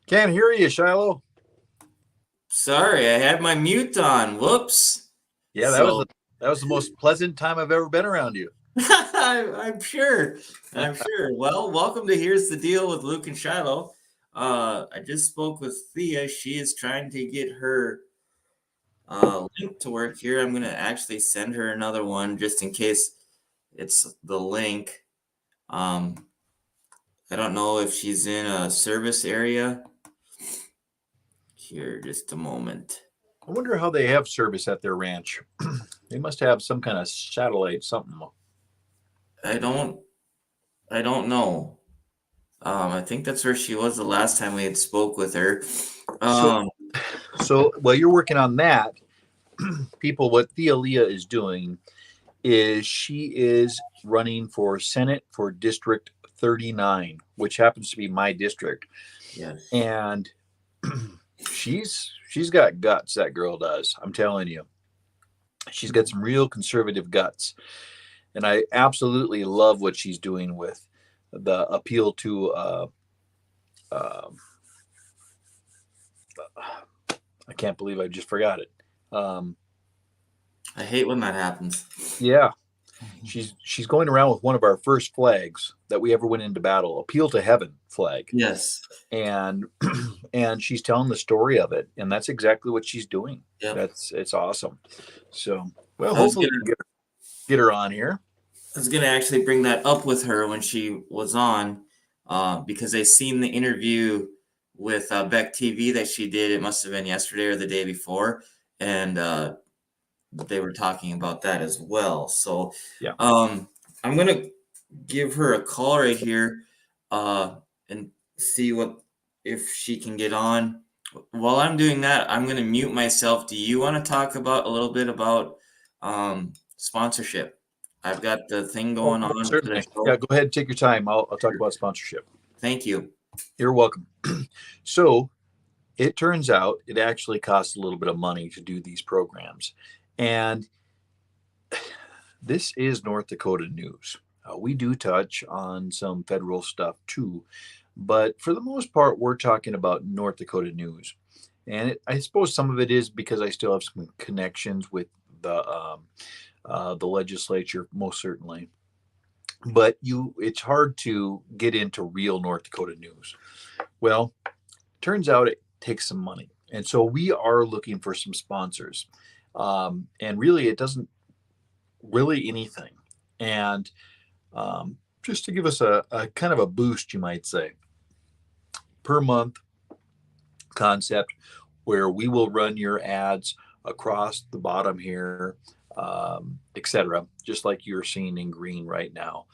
Can't hear you, Shiloh. Sorry, I had my mute on. Whoops. Yeah, So that was the most pleasant time I've ever been around you. I'm sure. I'm sure. Well, welcome to Here's the Deal with Luke and Shiloh. I just spoke with Thea. She is trying to get her link to work here. I'm gonna actually send her another one just in case it's the link. Um, I don't know if she's in a service area. Here, just a moment. I wonder how they have service at their ranch. They must have some kind of satellite something. I don't. I don't know. I think that's where she was the last time we had spoke with her. So, Um, so while you're working on that, people, what Thea Leah is doing is she is running for Senate for District 39, which happens to be my district, yes. and she's got guts. That girl does. I'm telling you, she's got some real conservative guts. And I absolutely love what she's doing with the appeal to. Uh, I can't believe I just forgot it. Um, I hate when that happens. yeah, she's going around with one of our first flags that we ever went into battle, appeal to heaven flag, Yes. and and she's telling the story of it, and that's exactly what she's doing. Yep. It's awesome. So well, I was hopefully gonna we can get her on here. I was gonna actually bring that up with her when she was on, because I seen the interview with Beck TV that she did. It must have been yesterday or the day before, and they were talking about that as well. So, Yeah. I'm gonna give her a call right here, and see what if she can get on. While I'm doing that, I'm gonna mute myself. Do you want to talk about a little bit about sponsorship? I've got the thing Oh, going most on for the certainly. Yeah, show. go ahead and take your time. I'll talk about sponsorship. Thank you. You're welcome. So it turns out it actually costs a little bit of money to do these programs. And this is North Dakota news. We do touch on some federal stuff too, but for the most part, we're talking about North Dakota news. And I suppose some of it is because I still have some connections with the legislature, most certainly. But it's hard to get into real North Dakota news. Well, turns out it takes some money. And so we are looking for some sponsors. And really, it doesn't really anything. And just to give us a kind of a boost, you might say, per month concept where we will run your ads across the bottom here, etc., just like you're seeing in green right now.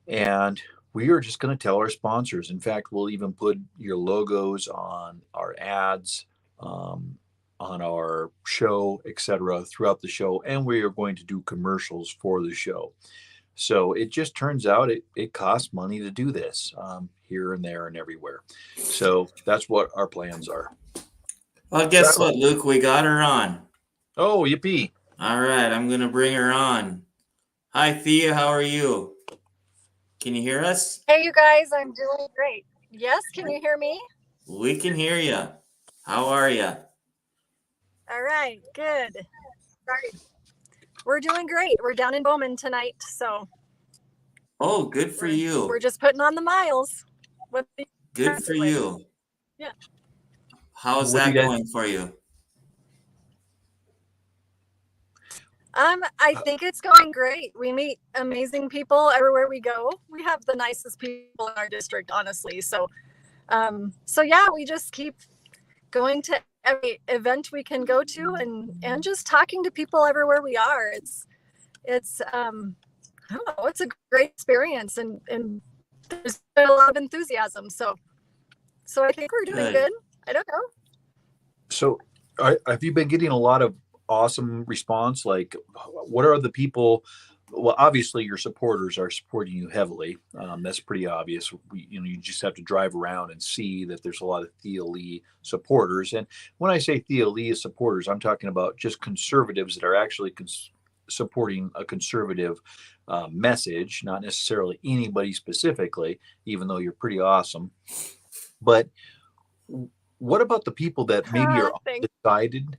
And we are just going to tell our sponsors. In fact, we'll even put your logos on our ads, on our show, etc., throughout the show. And we are going to do commercials for the show. So it just turns out it costs money to do this here and there and everywhere. So that's what our plans are. Well, guess So, what, Luke? We got her on. oh, yippee. All right, I'm gonna bring her on. Hi, Thea. How are you? Can you hear us? Hey, you guys, I'm doing great. Yes, can you hear me? We can hear you. How are you? All right, good. Sorry. We're doing great. We're down in Bowman tonight, so Oh, good for we're you. just putting on the miles. With the Good for you. Yeah. How's What do that you guys? going for you? I think it's going great. We meet amazing people everywhere we go. We have the nicest people in our district, honestly. So yeah, we just keep going to every event we can go to and just talking to people everywhere we are. It's I don't know, it's a great experience and there's been a lot of enthusiasm. So I think we're doing Good. good. I don't know. So have you been getting a lot of awesome response? Like, what are the people? Well, obviously, your supporters are supporting you heavily. That's pretty obvious. You just have to drive around and see that there's a lot of Thea Lee supporters. And when I say Thea Lee supporters, I'm talking about just conservatives that are actually supporting a conservative message, not necessarily anybody specifically, even though you're pretty awesome. But what about the people that maybe are Thanks. undecided,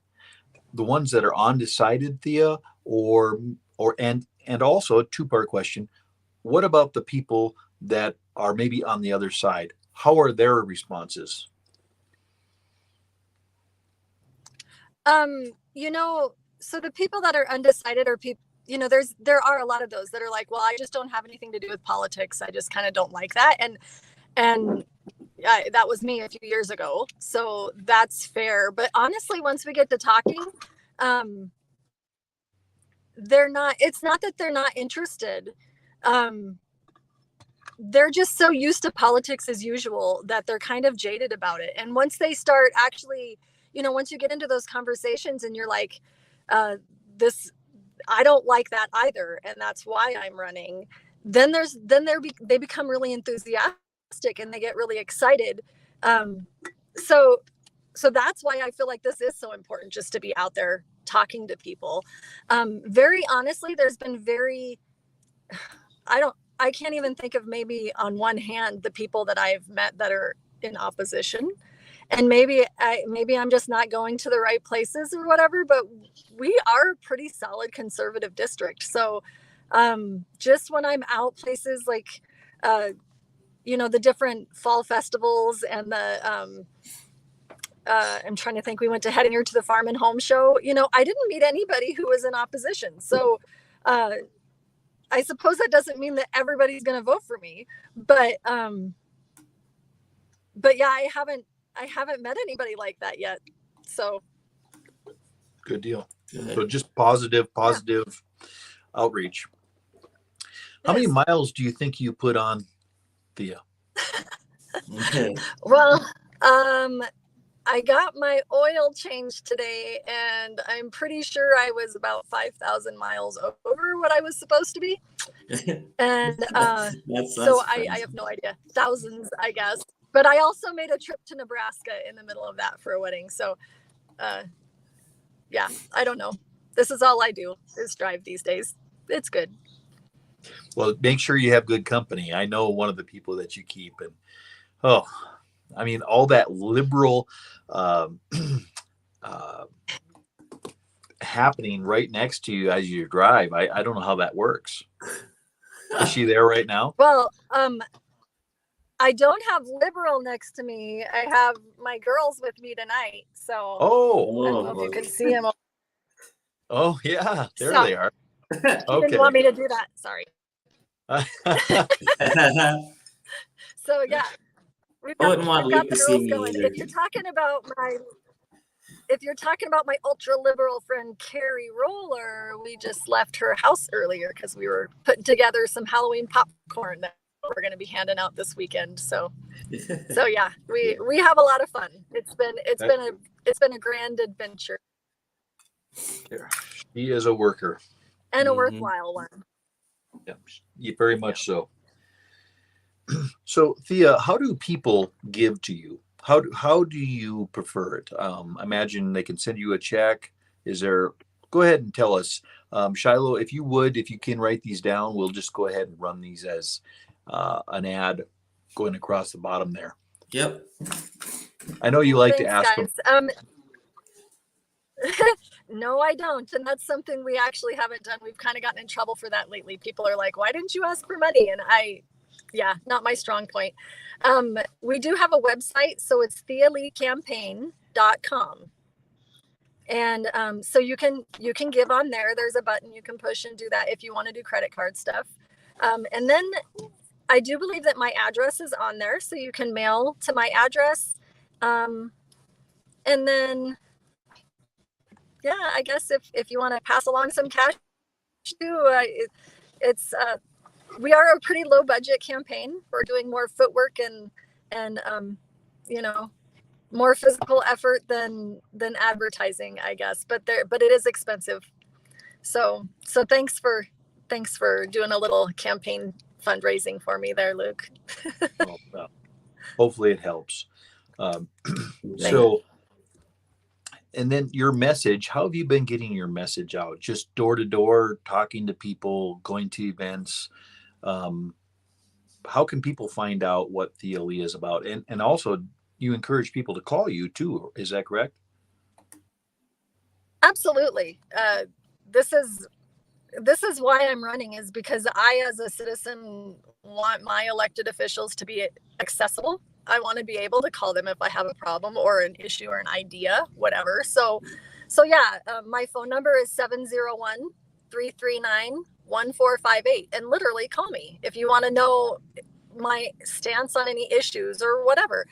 the ones that are undecided, Thea, and also a two-part question. What about the people that are maybe on the other side? How are their responses? You know, so the people that are undecided are people, you know, there are a lot of those that are like, well, I just don't have anything to do with politics. I just kind of don't like that. And that was me a few years ago. So that's fair. But honestly, once we get to talking, it's not that they're not interested. They're just so used to politics as usual that they're kind of jaded about it. And once they start actually, you know, once you get into those conversations and you're like, this, I don't like that either, and that's why I'm running. Then they become really enthusiastic and they get really excited. So that's why I feel like this is so important, just to be out there talking to people. Very honestly, there's been I can't even think of, maybe on one hand, the people that I've met that are in opposition. And maybe I'm just not going to the right places or whatever, but we are a pretty solid conservative district. So just when I'm out places like, you know, the different fall festivals and the, I'm trying to think, we went to Headinger to the Farm and Home Show. You know, I didn't meet anybody who was in opposition. So I suppose that doesn't mean that everybody's going to vote for me, but yeah, I haven't met anybody like that yet. So Good deal. Good. So just positive outreach. How many miles do you think you put on, Thea? Well, I got my oil changed today, and I'm pretty sure I was about 5,000 miles over what I was supposed to be. And so I have no idea. Thousands, I guess. But I also made a trip to Nebraska in the middle of that for a wedding. So, yeah, I don't know. This is all I do, is drive these days. It's good. Well, make sure you have good company. I know one of the people that you keep, and I mean, all that liberal happening right next to you as you drive. I don't know how that works. Is she there right now? Well, I don't have liberal next to me. I have my girls with me tonight. So I don't know if you can see them. Oh yeah, there they are. Okay. Didn't want me to do that. Sorry. So yeah, I wouldn't want Luke to see me going. either. If you're talking about my ultra liberal friend Carrie Roller, we just left her house earlier because we were putting together some Halloween popcorn that we're going to be handing out this weekend. So yeah, we have a lot of fun. It's been a grand adventure. Yeah. She is a worker. And a worthwhile one. Yeah, very much so. So Thea, how do people give to you? How do you prefer it? I imagine they can send you a check. Go ahead and tell us, Shiloh, if you can write these down, we'll just go ahead and run these as an ad going across the bottom there. Yep. I know you like to ask them. No, I don't. And that's something we actually haven't done. We've kind of gotten in trouble for that lately. People are like, why didn't you ask for money? And not my strong point. We do have a website. So it's thealeecampaign.com. And so you can give on there. There's a button you can push and do that if you want to do credit card stuff. And then I do believe that my address is on there. So you can mail to my address. And then, yeah, I guess if you want to pass along some cash too, we are a pretty low budget campaign. We're doing more footwork and more physical effort than advertising, I guess. But it is expensive. So thanks for doing a little campaign fundraising for me there, Luke. Well, hopefully it helps. So. And then your message, how have you been getting your message out? Just door to door, talking to people, going to events? How can people find out what Thea Lee is about? And also, you encourage people to call you too. Is that correct? Absolutely. This is why I'm running, is because I, as a citizen, want my elected officials to be accessible. I want to be able to call them if I have a problem or an issue or an idea, whatever. So yeah, my phone number is 701-339-1458, and literally call me if you want to know my stance on any issues or whatever.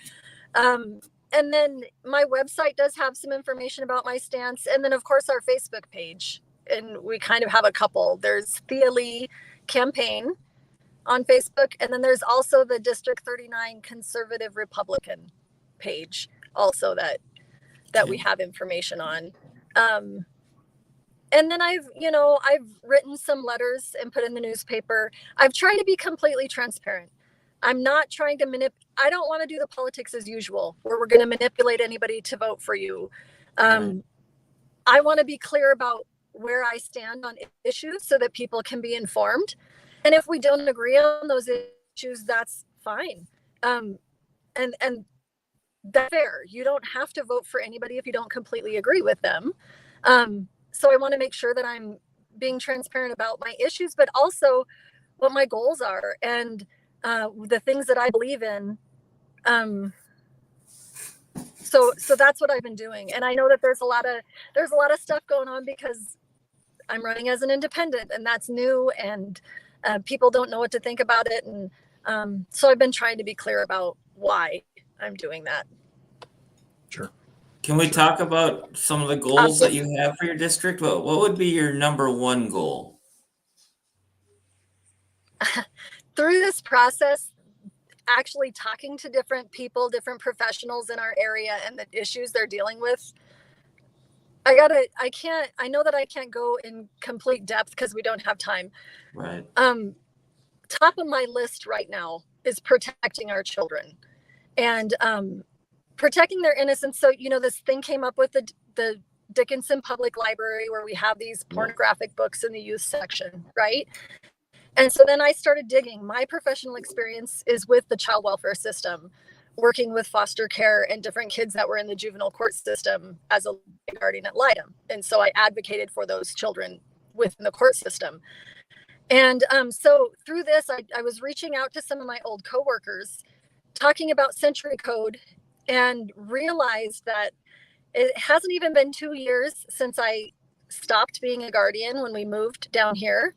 And then my website does have some information about my stance. And then, of course, our Facebook page. And we kind of have a couple. There's Thea Lee campaign on Facebook. And then there's also the District 39 Conservative Republican page also that we have information on. And then I've written some letters and put in the newspaper. I've tried to be completely transparent. I'm not trying to I don't want to do the politics as usual where we're going to manipulate anybody to vote for you. I want to be clear about where I stand on issues so that people can be informed. And if we don't agree on those issues, that's fine. And that's fair. You don't have to vote for anybody if you don't completely agree with them. So I want to make sure that I'm being transparent about my issues, but also what my goals are and the things that I believe in. So that's what I've been doing. And I know that there's a lot of stuff going on because I'm running as an independent, and that's new, and people don't know what to think about it. And so I've been trying to be clear about why I'm doing that. Sure. Can we talk about some of the goals that you have for your district? What would be your number one goal? Through this process, actually talking to different people, different professionals in our area and the issues they're dealing with. I know that I can't go in complete depth because we don't have time. Right. Top of my list right now is protecting our children and protecting their innocence. So, this thing came up with the Dickinson Public Library where we have these pornographic books in the youth section, right? And so then I started digging. My professional experience is with the child welfare system, working with foster care and different kids that were in the juvenile court system as a guardian ad litem. And so I advocated for those children within the court system. And so through this, I was reaching out to some of my old coworkers, talking about Century Code, and realized that it hasn't even been 2 years since I stopped being a guardian when we moved down here.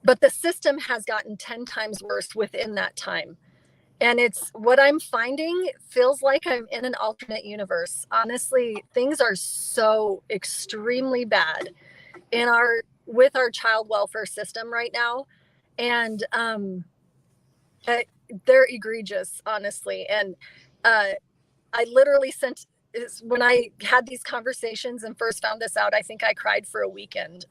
But the system has gotten 10 times worse within that time. And it's what I'm finding feels like I'm in an alternate universe. Honestly, things are so extremely bad with our child welfare system right now. And they're egregious, honestly. And I literally when I had these conversations and first found this out, I think I cried for a weekend.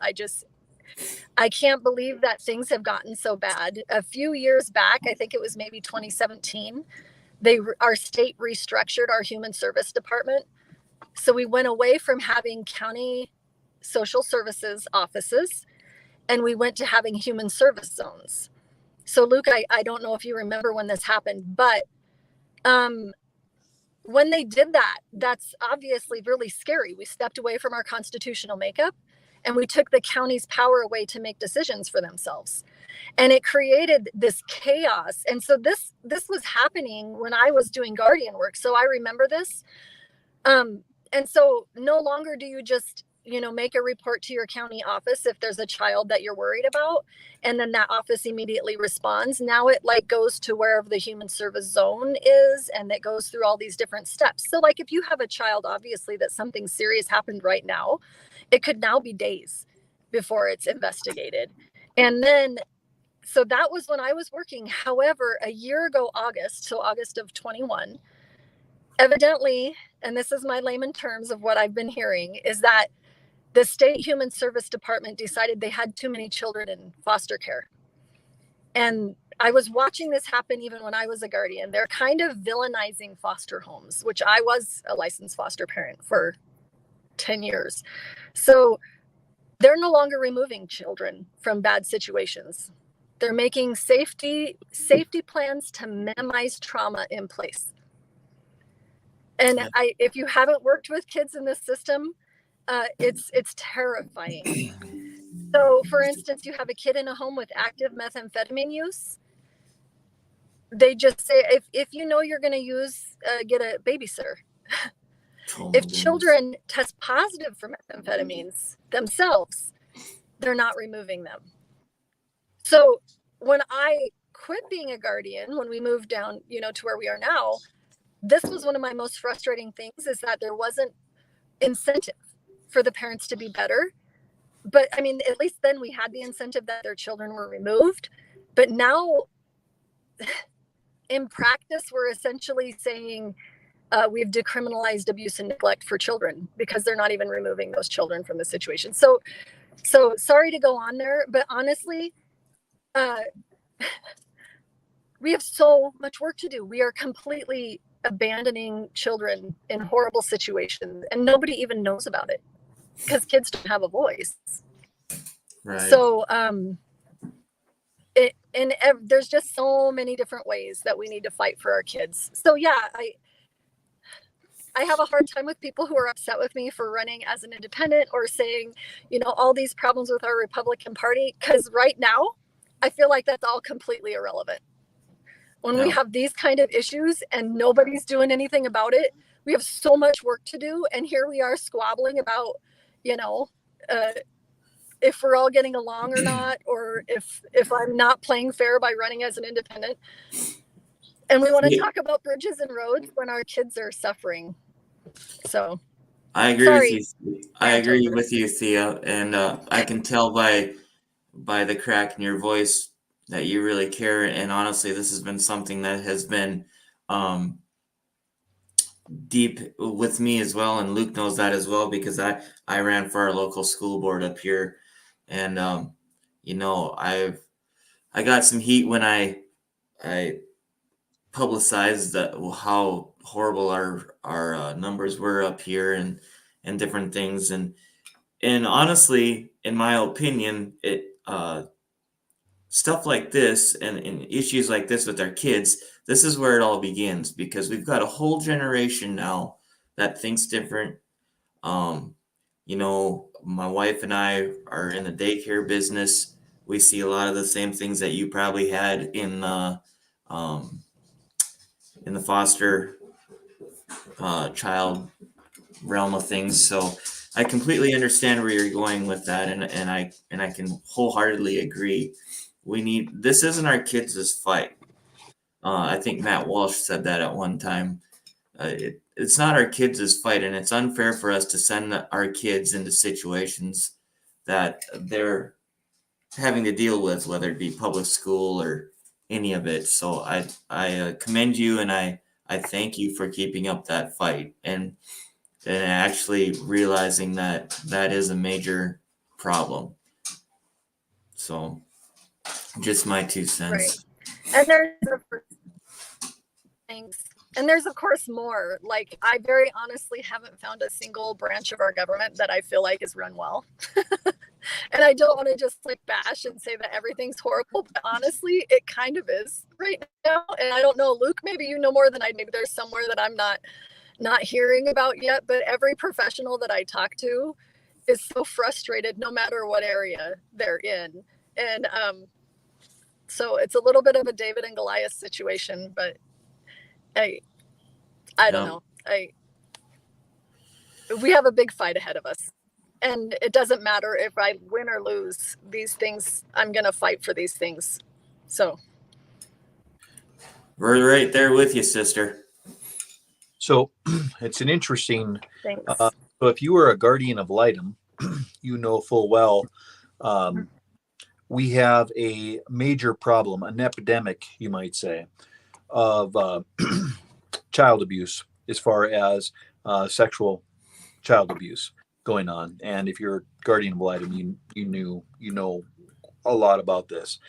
I can't believe that things have gotten so bad. A few years back, I think it was maybe 2017, our state restructured our human service department. So we went away from having county social services offices, and we went to having human service zones. So Luke, I don't know if you remember when this happened, but when they did that, that's obviously really scary. We stepped away from our constitutional makeup, and we took the county's power away to make decisions for themselves. And it created this chaos. And so this was happening when I was doing guardian work. So I remember this. And so no longer do you just, make a report to your county office if there's a child that you're worried about, and then that office immediately responds. Now it goes to wherever the human service zone is, and it goes through all these different steps. So if you have a child, obviously that something serious happened right now, it could now be days before it's investigated. And then, so that was when I was working. However, a year ago, August of 21, evidently, and this is my layman terms of what I've been hearing, is that the state human service department decided they had too many children in foster care. And I was watching this happen even when I was a guardian. They're kind of villainizing foster homes, which I was a licensed foster parent for 10 years. So they're no longer removing children from bad situations. They're making safety plans to minimize trauma in place. And if you haven't worked with kids in this system, it's terrifying. So, for instance, you have a kid in a home with active methamphetamine use. They just say, if you know you're going to use, get a babysitter. If children test positive for methamphetamines themselves, they're not removing them. So when I quit being a guardian, when we moved down, to where we are now, this was one of my most frustrating things, is that there wasn't incentive for the parents to be better. But I mean, at least then we had the incentive that their children were removed. But now in practice, we're essentially saying we've decriminalized abuse and neglect for children because they're not even removing those children from the situation. So sorry to go on there, but honestly, we have so much work to do. We are completely abandoning children in horrible situations, and nobody even knows about it because kids don't have a voice. Right. So, there's just so many different ways that we need to fight for our kids. So yeah, I have a hard time with people who are upset with me for running as an independent or saying, all these problems with our Republican Party, because right now, I feel like that's all completely irrelevant. When we have these kind of issues and nobody's doing anything about it, we have so much work to do. And here we are squabbling about, if we're all getting along or not, or if I'm not playing fair by running as an independent. And we want to talk about bridges and roads when our kids are suffering. So I agree with you. I agree with you, Thea, and I can tell by the crack in your voice that you really care. And honestly, this has been something that has been deep with me as well, and Luke knows that as well, because I ran for our local school board up here, and I got some heat when I publicized that how horrible our numbers were up here, and different things, and honestly, in my opinion, it stuff like this and issues like this with our kids, this is where it all begins, because we've got a whole generation now that thinks different. My wife and I are in the daycare business. We see a lot of the same things that you probably had in the foster child realm of things. So I completely understand where you're going with that, and I can wholeheartedly agree. This isn't our kids' fight. I think Matt Walsh said that at one time. It's not our kids' fight, and it's unfair for us to send our kids into situations that they're having to deal with, whether it be public school or any of it. So I commend you, and I thank you for keeping up that fight and actually realizing that is a major problem. So just my 2 cents. Right. And there's of course more. Like, I very honestly haven't found a single branch of our government that I feel like is run well. And I don't want to just bash and say that everything's horrible, but honestly, it kind of is right now. And I don't know, Luke, maybe you know more than I do. Maybe there's somewhere that I'm not hearing about yet, but every professional that I talk to is so frustrated no matter what area they're in. And so it's a little bit of a David and Goliath situation, but I don't know. We have a big fight ahead of us. And it doesn't matter if I win or lose these things. I'm going to fight for these things. So we're right there with you, sister. So it's an interesting. Thanks. So if you were a guardian of litem, you know full well we have a major problem, an epidemic, you might say, of child abuse, as far as sexual child abuse going on. And if you're a guardian of litem, you know a lot about this.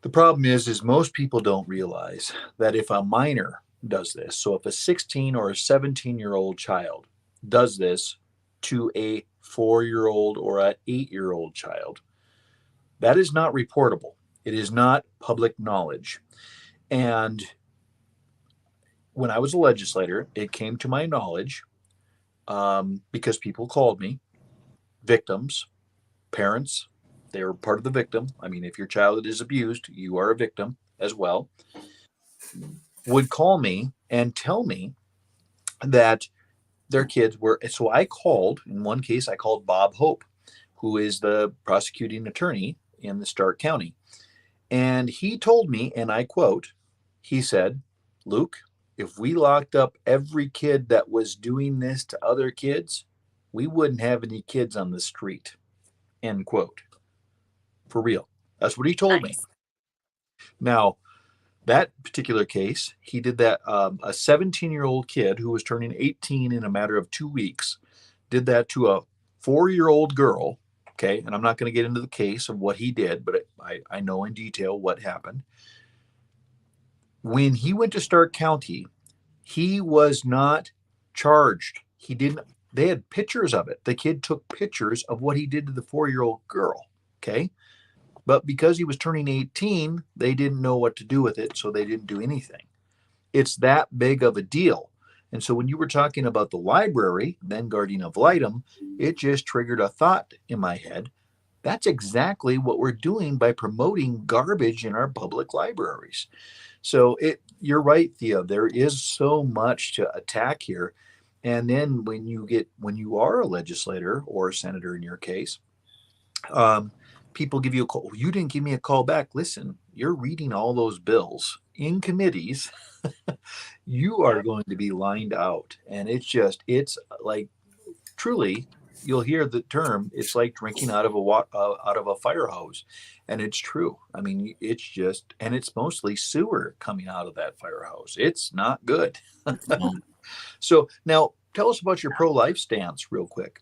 The problem is most people don't realize that if a minor does this, so if a 16 or a 17-year-old child does this to a 4-year-old or an 8-year-old child, that is not reportable. It is not public knowledge. And when I was a legislator, it came to my knowledge, because people called me, victims, parents, they were part of the victim. I mean, if your child is abused, you are a victim as well, would call me and tell me that their kids were. So I called, in one case, I called Bob Hope, who is the prosecuting attorney in the Stark County. And he told me, and I quote, he said, Luke, if we locked up every kid that was doing this to other kids, we wouldn't have any kids on the street. End quote. For real. That's what he told me. Nice. Now, that particular case, he did that. A 17-year-old kid who was turning 18 in a matter of 2 weeks did that to a 4-year-old girl. Okay. And I'm not going to get into the case of what he did, but I know in detail what happened. When he went to Stark County, he was not charged. He didn't, they had pictures of it. The kid took pictures of what he did to the 4-year-old girl. Okay. But because he was turning 18, they didn't know what to do with it. So they didn't do anything. It's that big of a deal. And so when you were talking about the library, then guardian ad litem, it just triggered a thought in my head. That's exactly what we're doing by promoting garbage in our public libraries. So you're right, Thea. There is so much to attack here. And then when you are a legislator or a senator in your case, people give you a call. You didn't give me a call back. Listen, you're reading all those bills in committees. You are going to be lined out. And it's like, truly, you'll hear the term, it's like drinking out of a fire hose. And it's true. I mean, it's just, and it's mostly sewer coming out of that fire hose. It's not good. So now tell us about your pro-life stance real quick.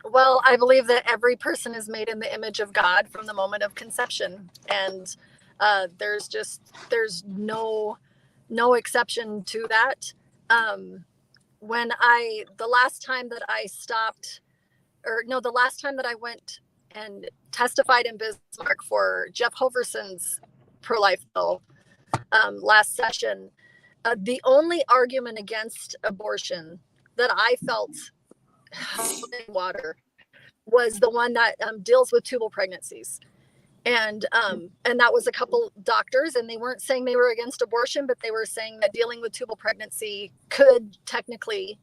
Well, I believe that every person is made in the image of God from the moment of conception. And there's no exception to that. The last time that I went and testified in Bismarck for Jeff Hoverson's pro-life bill last session, the only argument against abortion that I felt held in water was the one that deals with tubal pregnancies. And that was a couple doctors, and they weren't saying they were against abortion, but they were saying that dealing with tubal pregnancy could technically,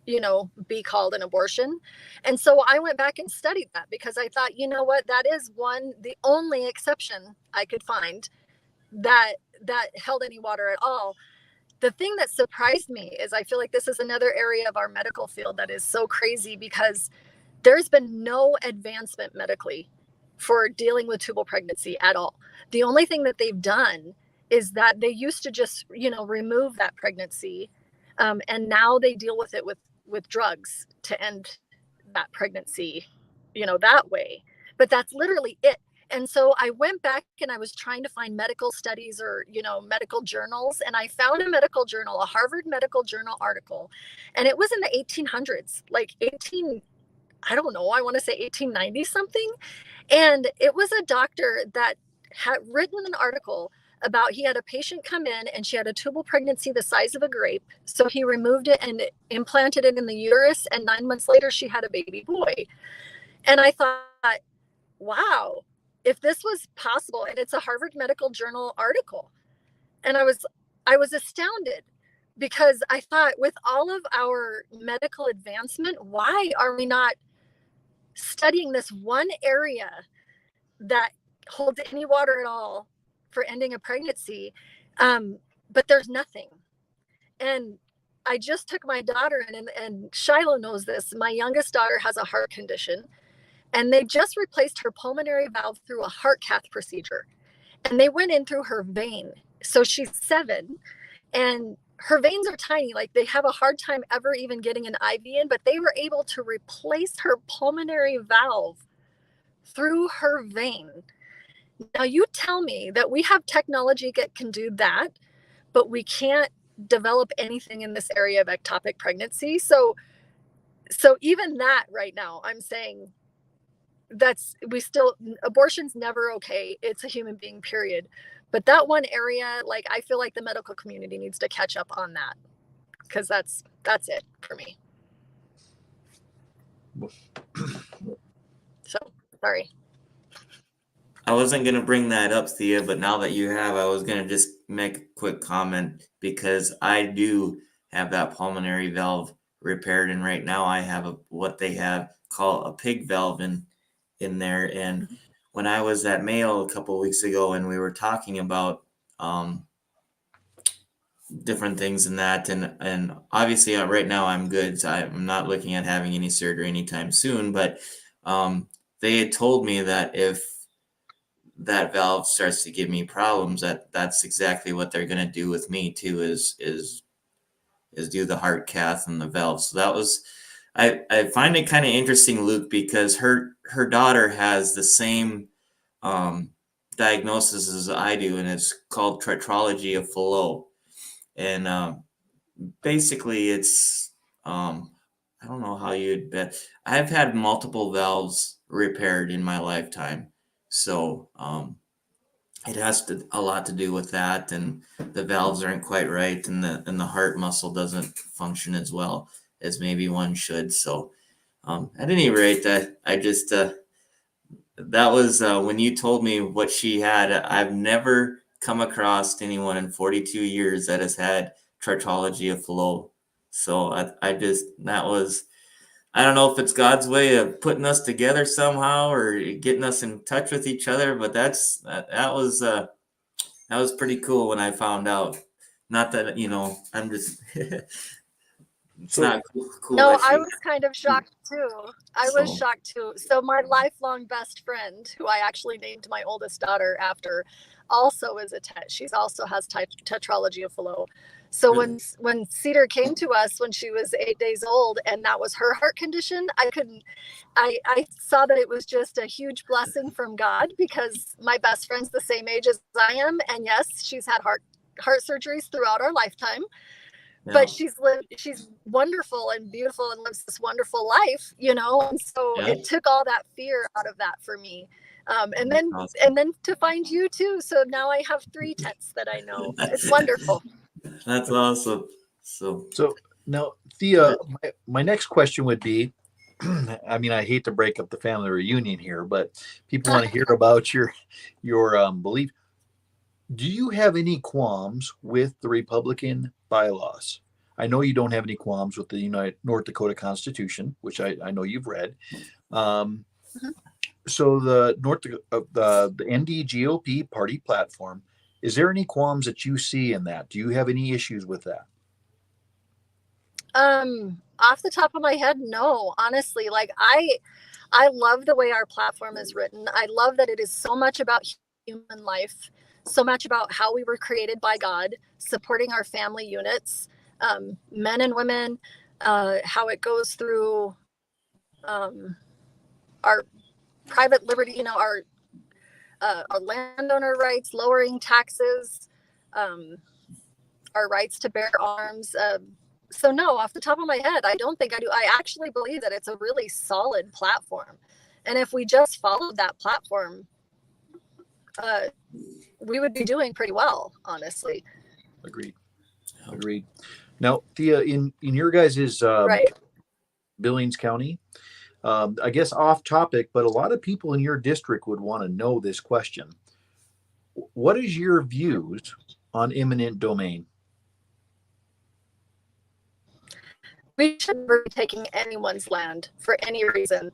be called an abortion. And so I went back and studied that because I thought, you know what, that is the only exception I could find that held any water at all. The thing that surprised me is I feel like this is another area of our medical field that is so crazy because there's been no advancement medically for dealing with tubal pregnancy at all. The only thing that they've done is that they used to just, remove that pregnancy. And now they deal with it with drugs to end that pregnancy, that way. But that's literally it. And so I went back and I was trying to find medical studies or, medical journals. And I found a medical journal, a Harvard Medical Journal article. And it was in the 1800s, like I want to say 1890 something. And it was a doctor that had written an article about he had a patient come in and she had a tubal pregnancy the size of a grape. So he removed it and implanted it in the uterus. And 9 months later, she had a baby boy. And I thought, wow, if this was possible, and it's a Harvard Medical Journal article. And I was astounded because I thought with all of our medical advancement, why are we not studying this one area that holds any water at all for ending a pregnancy? But there's nothing. And I just took my daughter in, and Shiloh knows this. My youngest daughter has a heart condition, and they just replaced her pulmonary valve through a heart cath procedure. And they went in through her vein. So she's 7, and her veins are tiny. Like, they have a hard time ever even getting an IV in, but they were able to replace her pulmonary valve through her vein. Now, you tell me that we have technology that can do that, but we can't develop anything in this area of ectopic pregnancy. So even that right now, I'm saying abortion's never okay. It's a human being, period. But that one area, like, I feel like the medical community needs to catch up on that, because that's it for me. So sorry. I wasn't going to bring that up, Thea, but now that you have, I was going to just make a quick comment because I do have that pulmonary valve repaired, and right now I have what they have called a pig valve in there. And when I was at Mayo a couple of weeks ago, and we were talking about different things in that, and obviously right now I'm good, so I'm not looking at having any surgery anytime soon. But they had told me that if that valve starts to give me problems, that's exactly what they're going to do with me too, is do the heart cath and the valve. So that was, I find it kind of interesting, Luke, because her daughter has the same diagnosis as I do, and it's called tetralogy of Fallot. And basically it's I don't know how you'd bet. I've had multiple valves repaired in my lifetime. So it has a lot to do with that, and the valves aren't quite right, and the heart muscle doesn't function as well as maybe one should. So at any rate, I just that was when you told me what she had. I've never come across anyone in 42 years that has had tetralogy of Fallot. So I just, that was, I don't know if it's God's way of putting us together somehow or getting us in touch with each other, but that was pretty cool when I found out. Not that, I'm just it's not cool. No, that I she, was kind of shocked too. I was shocked too. So my lifelong best friend, who I actually named my oldest daughter after, also is a She's also has tetralogy of Fallot. So Really? when Cedar came to us when she was 8 days old, and that was her heart condition, I saw that it was just a huge blessing from God, because my best friend's the same age as I am, and yes, she's had heart surgeries throughout our lifetime. But she's wonderful and beautiful and lives this wonderful life, and so it took all that fear out of that for me. And then to find you too, so now I have 3 Tets that I know. It's wonderful. That's awesome. So now, Thea, my next question would be, I mean, I hate to break up the family reunion here, but people want to hear about your belief. Do you have any qualms with the Republican bylaws? I know you don't have any qualms with the North Dakota Constitution, which I know you've read. So the the ND GOP party platform, is there any qualms that you see in that? Do you have any issues with that? Off the top of my head, no. Honestly, like I love the way our platform is written. I love that it is so much about human life, so much about how we were created by God, supporting our family units, men and women, how it goes through our private liberty, our landowner rights, lowering taxes, our rights to bear arms. So no, off the top of my head, I don't think I do. I actually believe that it's a really solid platform. And if we just followed that platform, we would be doing pretty well, honestly. Agreed. Now, Thea, in your guys' Right. Billings County, I guess off topic, but a lot of people in your district would want to know this question. What is your views on eminent domain? We shouldn't be taking anyone's land for any reason.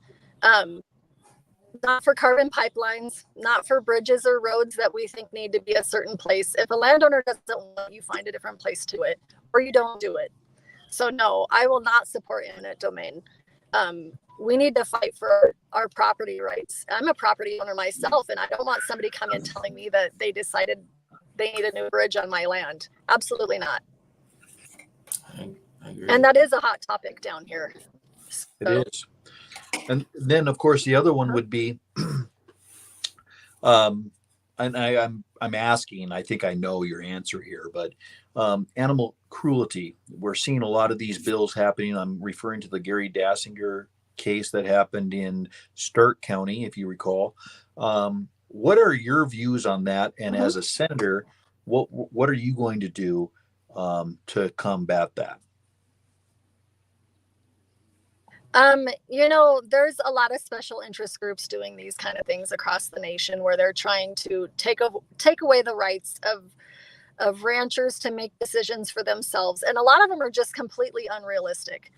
Not for carbon pipelines, not for bridges or roads that we think need to be a certain place. If a landowner doesn't want, you find a different place to it, or you don't do it. So no, I will not support eminent domain. We need to fight for our property rights. I'm a property owner myself, and I don't want somebody coming and telling me that they decided they need a new bridge on my land. Absolutely not. I agree. And that is a hot topic down here. So. It is. And then, of course, the other one would be, and I'm asking, I think I know your answer here, but animal cruelty. We're seeing a lot of these bills happening. I'm referring to the Gary Dassinger case that happened in Stark County, if you recall. What are your views on that? And Mhm. as a senator, what are you going to do to combat that? There's a lot of special interest groups doing these kind of things across the nation where they're trying to take away the rights of ranchers to make decisions for themselves. And a lot of them are just completely unrealistic.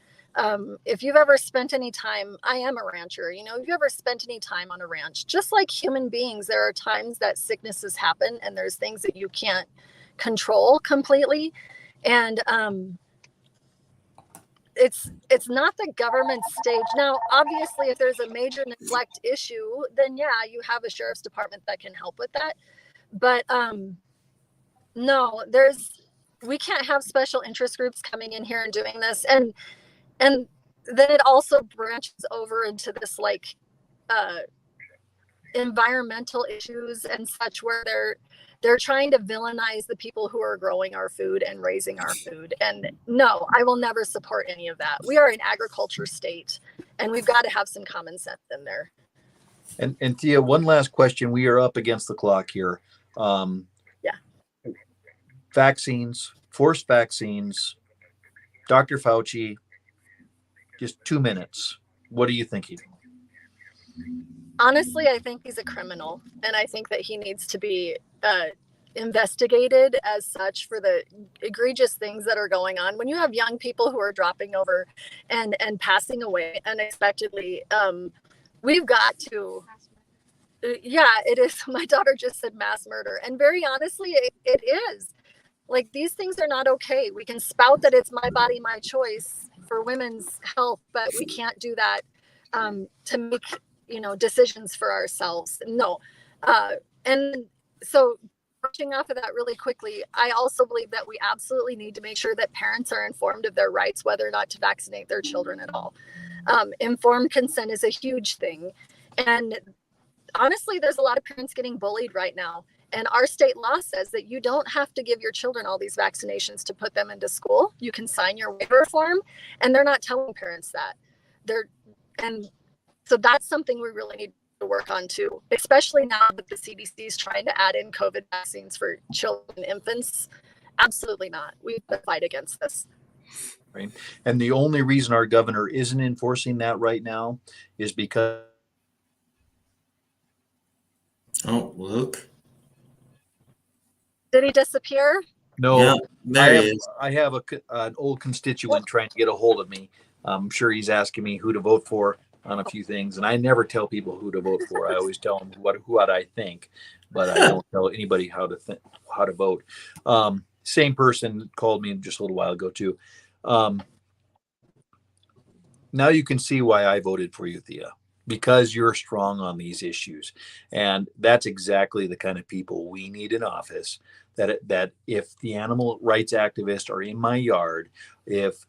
If you've ever spent any time, I am a rancher, if you ever spent any time on a ranch, just like human beings, there are times that sicknesses happen and there's things that you can't control completely. And it's not the government stage. Now, obviously, if there's a major neglect issue, then yeah, you have a sheriff's department that can help with that. But no, we can't have special interest groups coming in here and doing this. And then it also branches over into this like environmental issues and such where they're trying to villainize the people who are growing our food and raising our food. And no, I will never support any of that. We are an agriculture state and we've got to have some common sense in there. And Thea, one last question. We are up against the clock here. Vaccines, forced vaccines, Dr. Fauci, just 2 minutes. What are you thinking? Honestly, I think he's a criminal, and I think that he needs to be investigated as such for the egregious things that are going on. When you have young people who are dropping over and passing away unexpectedly, we've got to. Yeah, it is. My daughter just said mass murder, and very honestly, it is. Like, these things are not okay. We can spout that it's my body, my choice for women's health, but we can't do that to make decisions for ourselves. No. And so brushing off of that really quickly, I also believe that we absolutely need to make sure that parents are informed of their rights, whether or not to vaccinate their children at all. Informed consent is a huge thing. And honestly, there's a lot of parents getting bullied right now. And our state law says that you don't have to give your children all these vaccinations to put them into school. You can sign your waiver form, and they're not telling parents that. And so that's something we really need to work on too, especially now that the CDC is trying to add in COVID vaccines for children and infants. Absolutely not. We have to fight against this. Right. And the only reason our governor isn't enforcing that right now is because. Oh, Luke. Did he disappear? No, yeah, there he is. I have an old constituent trying to get a hold of me. I'm sure he's asking me who to vote for on a few things, and I never tell people who to vote for. I always tell them what I think, but I don't tell anybody how to vote. Same person called me just a little while ago too. Now you can see why I voted for you, Thea, because you're strong on these issues, and that's exactly the kind of people we need in office. That if the animal rights activists are in my yard, if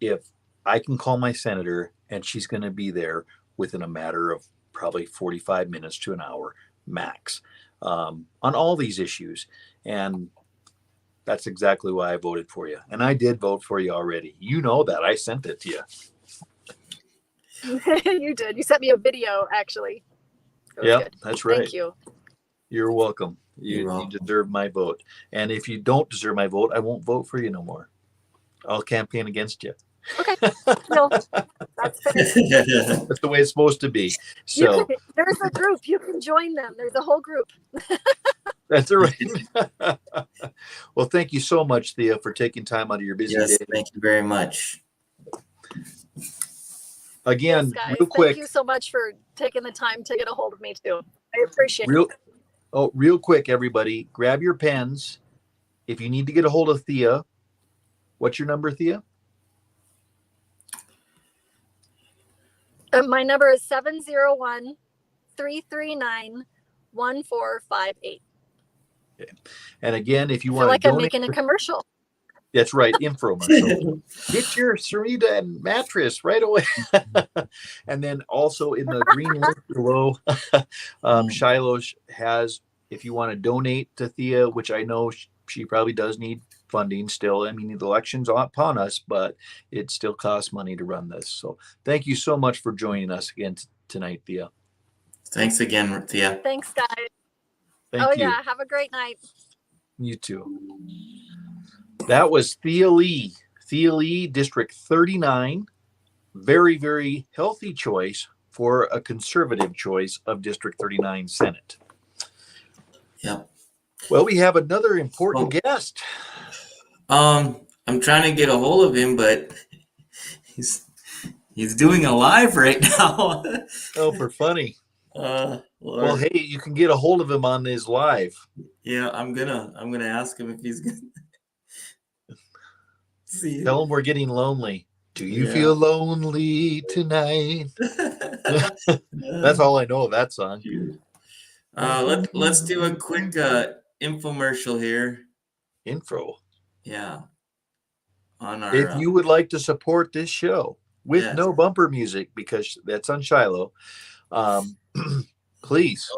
I can call my senator and she's going to be there within a matter of probably 45 minutes to an hour max on all these issues. And that's exactly why I voted for you. And I did vote for you already. You know that. I sent it to you. You did. You sent me a video, actually. Yeah, that's right. Thank you. You're welcome. You deserve my vote. And if you don't deserve my vote, I won't vote for you no more. I'll campaign against you. Okay. No, that's fair. That's the way it's supposed to be. So there's a group. You can join them. There's a whole group. That's all right. Well, thank you so much, Thea, for taking time out of your busy day. Thank you very much. Again, yes, real quick. Thank you so much for taking the time to get a hold of me too. I appreciate it. Real quick, everybody, grab your pens. If you need to get a hold of Thea, what's your number, Thea? My number is 701-339-1458. Okay. And again, if you I want feel like to I'm donate, making a commercial. that's right, infomercial. Get your Sarita mattress right away. And then also in the green link below, Shiloh has, if you want to donate to Thea, which I know she probably does need funding still. I mean, the election's upon us, but it still costs money to run this. So thank you so much for joining us again tonight, Thea. Thanks again, Thea. Thanks, guys. Thank you. Yeah. Have a great night. You too. That was Thea Lee. Thea Lee, District 39. Very, very healthy choice for a conservative choice of District 39 Senate. Yep. Well, we have another important guest. I'm trying to get a hold of him, but he's doing a live right now. Oh, for funny. Lord. Well, hey, you can get a hold of him on his live. Yeah, I'm gonna ask him if he's gonna see. Tell him we're getting lonely. Do you Yeah. feel lonely tonight? That's all I know of that song. Let's do a quick infomercial here. Info. Yeah. On our If you would like to support this show with Yes. no bumper music, because that's on Shiloh, please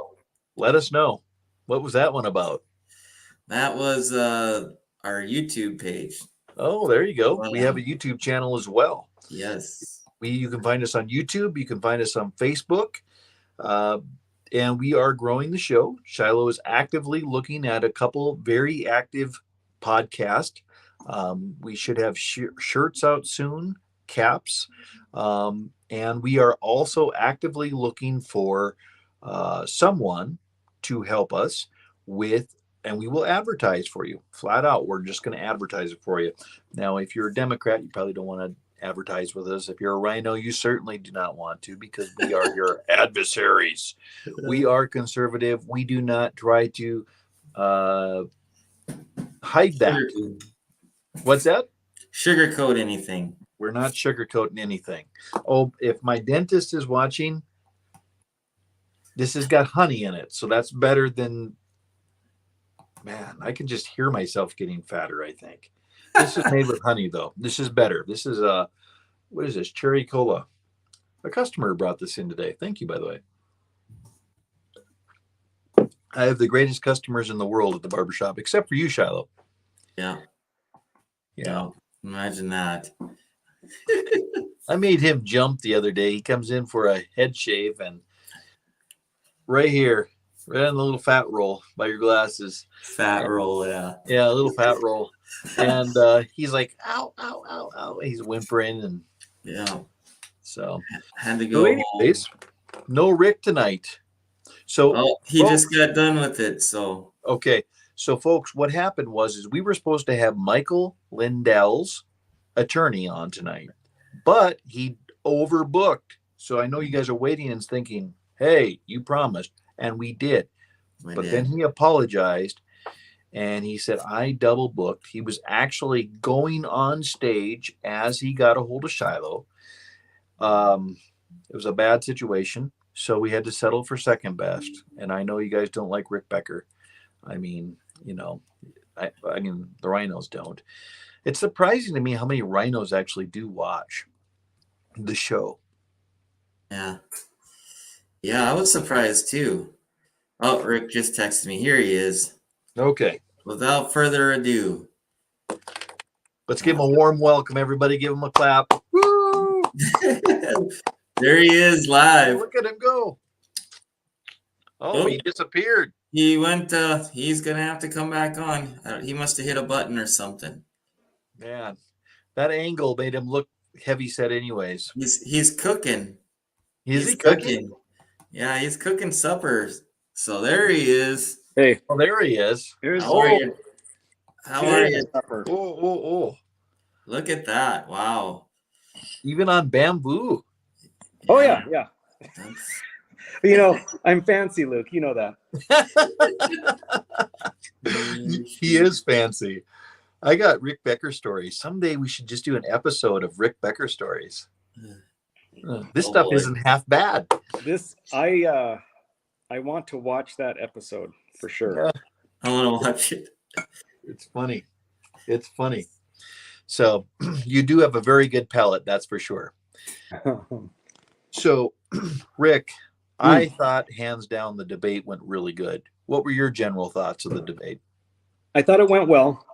let us know. What was that one about? That was our YouTube page. Oh, there you go. Wow. We have a YouTube channel as well. Yes. You can find us on YouTube. You can find us on Facebook. And we are growing the show. Shiloh is actively looking at a couple very active podcasts. We should have shirts out soon, caps. And we are also actively looking for someone to help us with, and we will advertise for you flat out. We're just going to advertise it for you. Now, if you're a Democrat, you probably don't want to advertise with us. If you're a Rhino, you certainly do not want to, because we are your adversaries. We are conservative. We do not try to hide that. What's that? Sugarcoat anything. We're not sugarcoating anything. Oh, if my dentist is watching, this has got honey in it, so that's better than, man, I can just hear myself getting fatter, I think. This is made with honey, though. This is better. This is what is this? Cherry cola. A customer brought this in today. Thank you, by the way. I have the greatest customers in the world at the barbershop, except for you, Shiloh. Yeah. Yeah. Imagine that. I made him jump the other day. He comes in for a head shave, and right here, right on the little fat roll by your glasses. Fat roll, yeah. Yeah, a little fat roll. And he's like, ow, ow, ow, ow. He's whimpering. And yeah. So, had to go. Anyways, no Rick tonight. So he just got done with it. So okay. So folks, what happened is we were supposed to have Michael Lindell's attorney on tonight, but he overbooked. So I know you guys are waiting and thinking, hey, you promised. And we did. Then he apologized and he said, I double booked. He was actually going on stage as he got a hold of Shiloh. It was a bad situation. So we had to settle for second best. And I know you guys don't like Rick Becker. I mean, I mean, the Rhinos don't. It's surprising to me how many Rhinos actually do watch the show. Yeah. Yeah, I was surprised too. Oh, Rick just texted me. Here he is. Okay. Without further ado. Let's give him a warm welcome, everybody. Give him a clap. Woo! There he is live. Look at him go. Oh, he disappeared. He went, he's going to have to come back on. He must have hit a button or something. Man, that angle made him look heavy set anyways. He's cooking. Is he cooking? Yeah, he's cooking supper. So there he is. Hey. Oh, there he is. How are you? How are you? Oh. Look at that. Wow. Even on bamboo. Oh, yeah. You know, I'm fancy, Luke. You know that. He is fancy. I got Rick Becker stories. Someday we should just do an episode of Rick Becker stories. This stuff isn't half bad. I want to watch that episode for sure. I want to watch it. It's funny. It's funny. So you do have a very good palate, that's for sure. So, Rick, I thought hands down the debate went really good. What were your general thoughts of the debate? I thought it went well.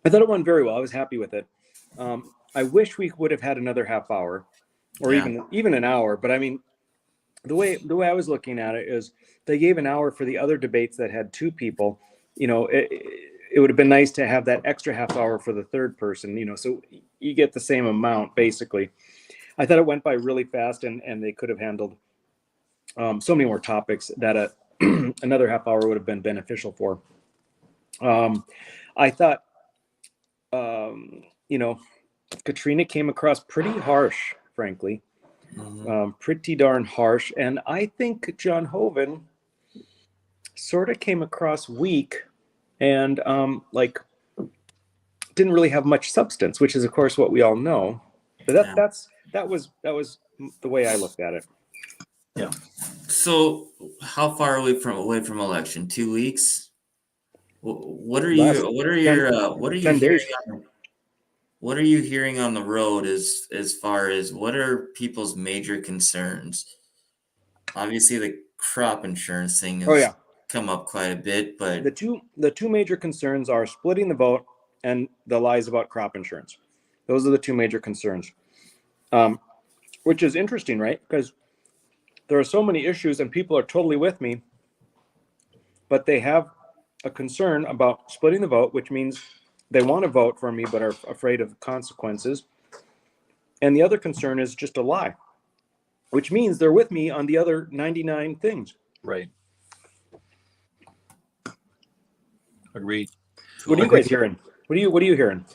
I thought it went very well. I was happy with it. I wish we would have had another half hour or even an hour. But I mean, the way I was looking at it is they gave an hour for the other debates that had two people. It would have been nice to have that extra half hour for the third person, so you get the same amount basically. I thought it went by really fast, and they could have handled so many more topics that another half hour would have been beneficial for. I thought, Katrina came across pretty harsh, frankly. Pretty darn harsh. And I think John Hoven sort of came across weak and didn't really have much substance, which is of course what we all know. But that was the way I looked at it. Yeah. So how far away from election? 2 weeks? What are you 10 days. What are you hearing on the road as far as what are people's major concerns? Obviously, the crop insurance thing has come up quite a bit, but the two major concerns are splitting the vote and the lies about crop insurance. Those are the two major concerns, which is interesting, right? Because there are so many issues and people are totally with me, but they have a concern about splitting the vote, which means they want to vote for me but are afraid of consequences. And the other concern is just a lie, which means they're with me on the other 99 things. Right. Agreed. What are you guys hearing? What are you hearing?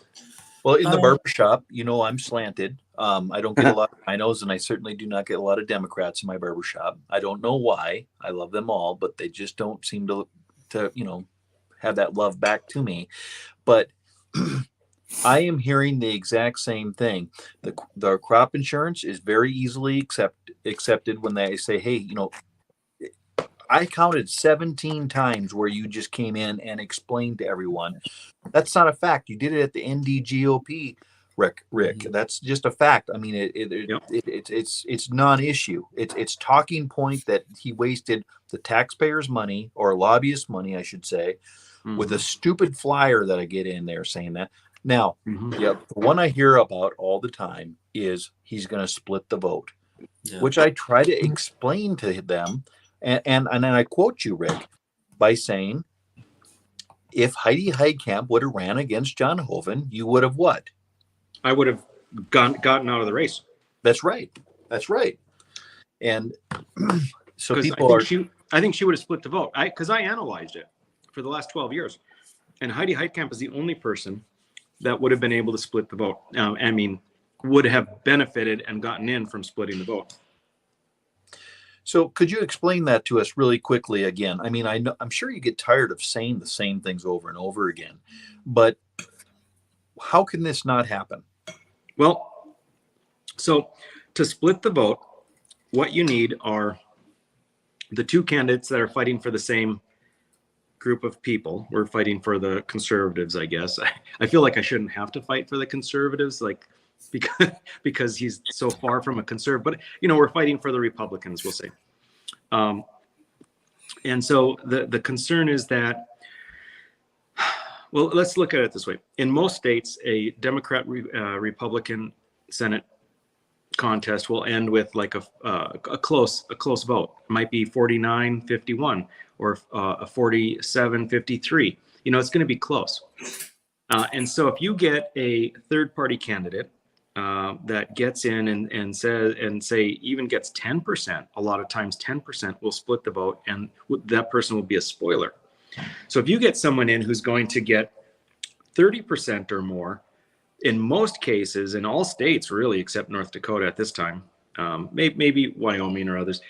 Well, in the barbershop, I'm slanted. I don't get a lot of rhinos, and I certainly do not get a lot of Democrats in my barbershop. I don't know why. I love them all, but they just don't seem to have that love back to me. But I am hearing the exact same thing. The crop insurance is very easily accepted when they say, hey, I counted 17 times where you just came in and explained to everyone. That's not a fact. You did it at the NDGOP, Rick. Mm-hmm. That's just a fact. I mean, it's non-issue. It's talking point that he wasted the taxpayers' money, or lobbyist money, I should say, with a stupid flyer that I get in there saying that. Now, the one I hear about all the time is he's going to split the vote, which I try to explain to them. And then I quote you, Rick, by saying, if Heidi Heitkamp would have ran against John Hoven, you would have what? I would have gotten out of the race. That's right. And so I think she would have split the vote. Because I analyzed it for the last 12 years. And Heidi Heitkamp is the only person that would have been able to split the vote. Would have benefited and gotten in from splitting the vote. So could you explain that to us really quickly again? I mean, I'm sure you get tired of saying the same things over and over again, but how can this not happen? Well, so to split the vote, what you need are the two candidates that are fighting for the same group of people. We're fighting for the conservatives, I guess. I feel like I shouldn't have to fight for the conservatives, because he's so far from a conservative, but we're fighting for the Republicans, we'll say. And so the concern is that, well, let's look at it this way. In most states, a Democrat Republican Senate contest will end with like a close vote. It might be 49-51 or a 47-53. It's going to be close. And so if you get a third party candidate that gets in and even gets 10%, a lot of times 10% will split the vote, and that person will be a spoiler. So if you get someone in who's going to get 30% or more, in most cases, in all states really, except North Dakota at this time, maybe Wyoming or others,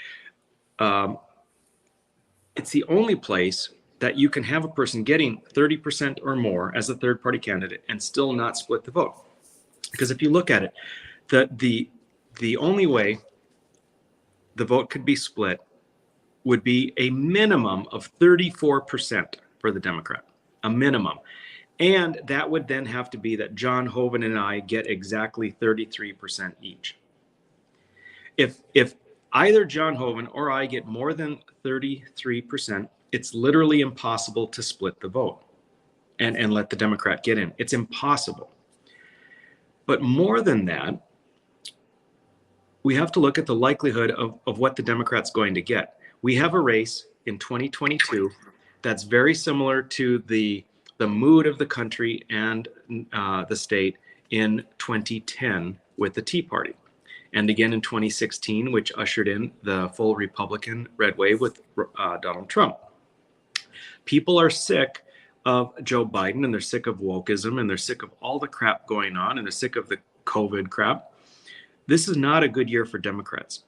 it's the only place that you can have a person getting 30% or more as a third party candidate and still not split the vote. Because if you look at it, the only way the vote could be split would be a minimum of 34% for the Democrat, a minimum. And that would then have to be that John Hoven and I get exactly 33% each. If either John Hoven or I get more than 33%, it's literally impossible to split the vote and let the Democrat get in. It's impossible. But more than that, we have to look at the likelihood of what the Democrats going to get. We have a race in 2022 that's very similar to the mood of the country and the state in 2010 with the Tea Party, and again in 2016, which ushered in the full Republican red wave with Donald Trump. People are sick of Joe Biden, and they're sick of wokeism, and they're sick of all the crap going on, and they're sick of the COVID crap. This is not a good year for Democrats.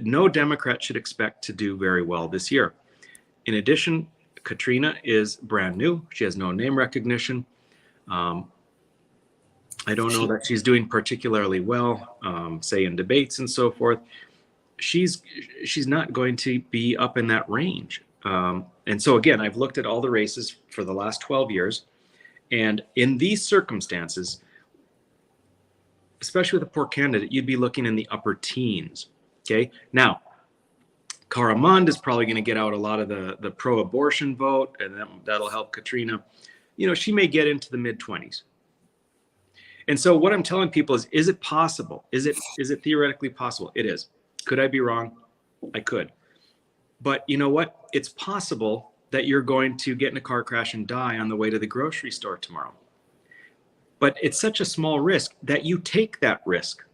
No Democrat should expect to do very well this year. In addition, Katrina is brand new. She has no name recognition. I don't know that she's doing particularly well, say in debates and so forth. She's not going to be up in that range. And so again, I've looked at all the races for the last 12 years. And in these circumstances, especially with a poor candidate, you'd be looking in the upper teens. Okay. Now, Cara Mund is probably going to get out a lot of the pro-abortion vote, and that'll help Katrina. You know, she may get into the mid-20s. And so what I'm telling people is it possible? Is it theoretically possible? It is. Could I be wrong? I could. But you know what? It's possible that you're going to get in a car crash and die on the way to the grocery store tomorrow. But it's such a small risk that you take that risk.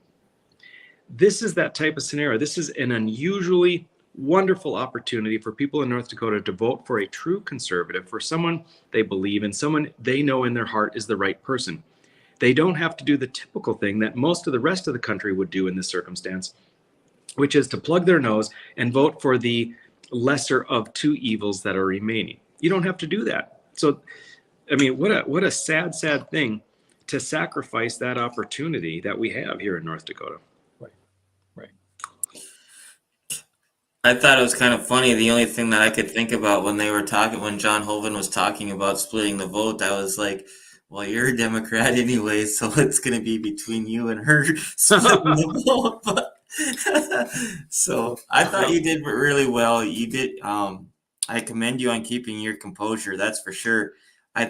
This is that type of scenario. This is an unusually wonderful opportunity for people in North Dakota to vote for a true conservative, for someone they believe in, someone they know in their heart is the right person. They don't have to do the typical thing that most of the rest of the country would do in this circumstance, which is to plug their nose and vote for the lesser of two evils that are remaining. You don't have to do that. So, I mean, what a sad, sad thing to sacrifice that opportunity that we have here in North Dakota. Right. I thought it was kind of funny. The only thing that I could think about when John Hoeven was talking about splitting the vote, I was like, well, you're a Democrat anyway, so it's going to be between you and her splitting the vote. But so I thought you did really well. You did. I commend you on keeping your composure. That's for sure. I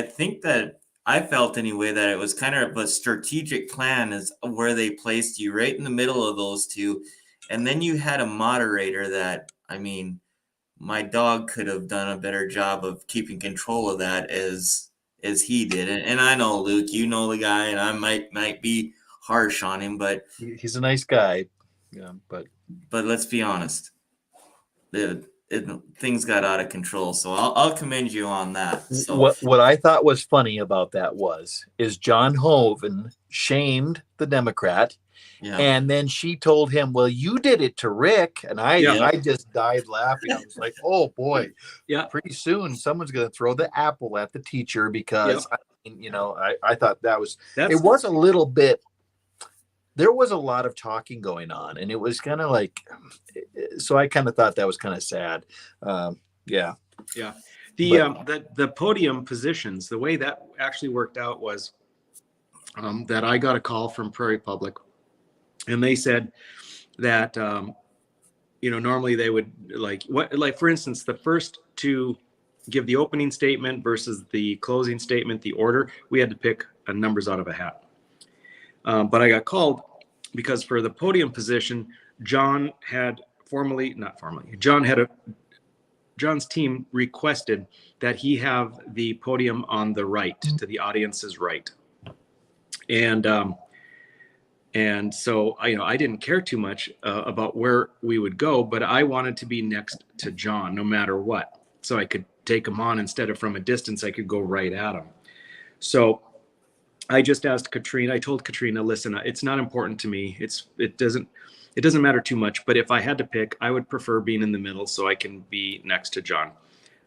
think that I felt anyway that it was kind of a strategic plan is where they placed you right in the middle of those two. And then you had a moderator that, I mean, my dog could have done a better job of keeping control of that as he did. And I know, Luke, you know the guy, and I might be harsh on him, but He's a nice guy. Yeah, but let's be honest, things got out of control. So I'll commend you on that. So what I thought was funny about that is John Hoeven shamed the Democrat. yeah. And then she told him, well, you did it to Rick. And I just died laughing. I was like, oh boy, pretty soon someone's going to throw the apple at the teacher because, I thought it was a little bit, there was a lot of talking going on, and it was kind of like, so I kind of thought that was kind of sad. Yeah. The podium positions, the way that actually worked out was that I got a call from Prairie Public. And they said that, normally they would for instance, the first to give the opening statement versus the closing statement, the order, we had to pick numbers out of a hat. But I got called because for the podium position, John's team requested that he have the podium on the right, to the audience's right. And so, I didn't care too much about where we would go, but I wanted to be next to John no matter what. So I could take him on instead of from a distance, I could go right at him. So I just asked Katrina, I told Katrina, listen, it's not important to me. It doesn't matter too much, but if I had to pick, I would prefer being in the middle so I can be next to John.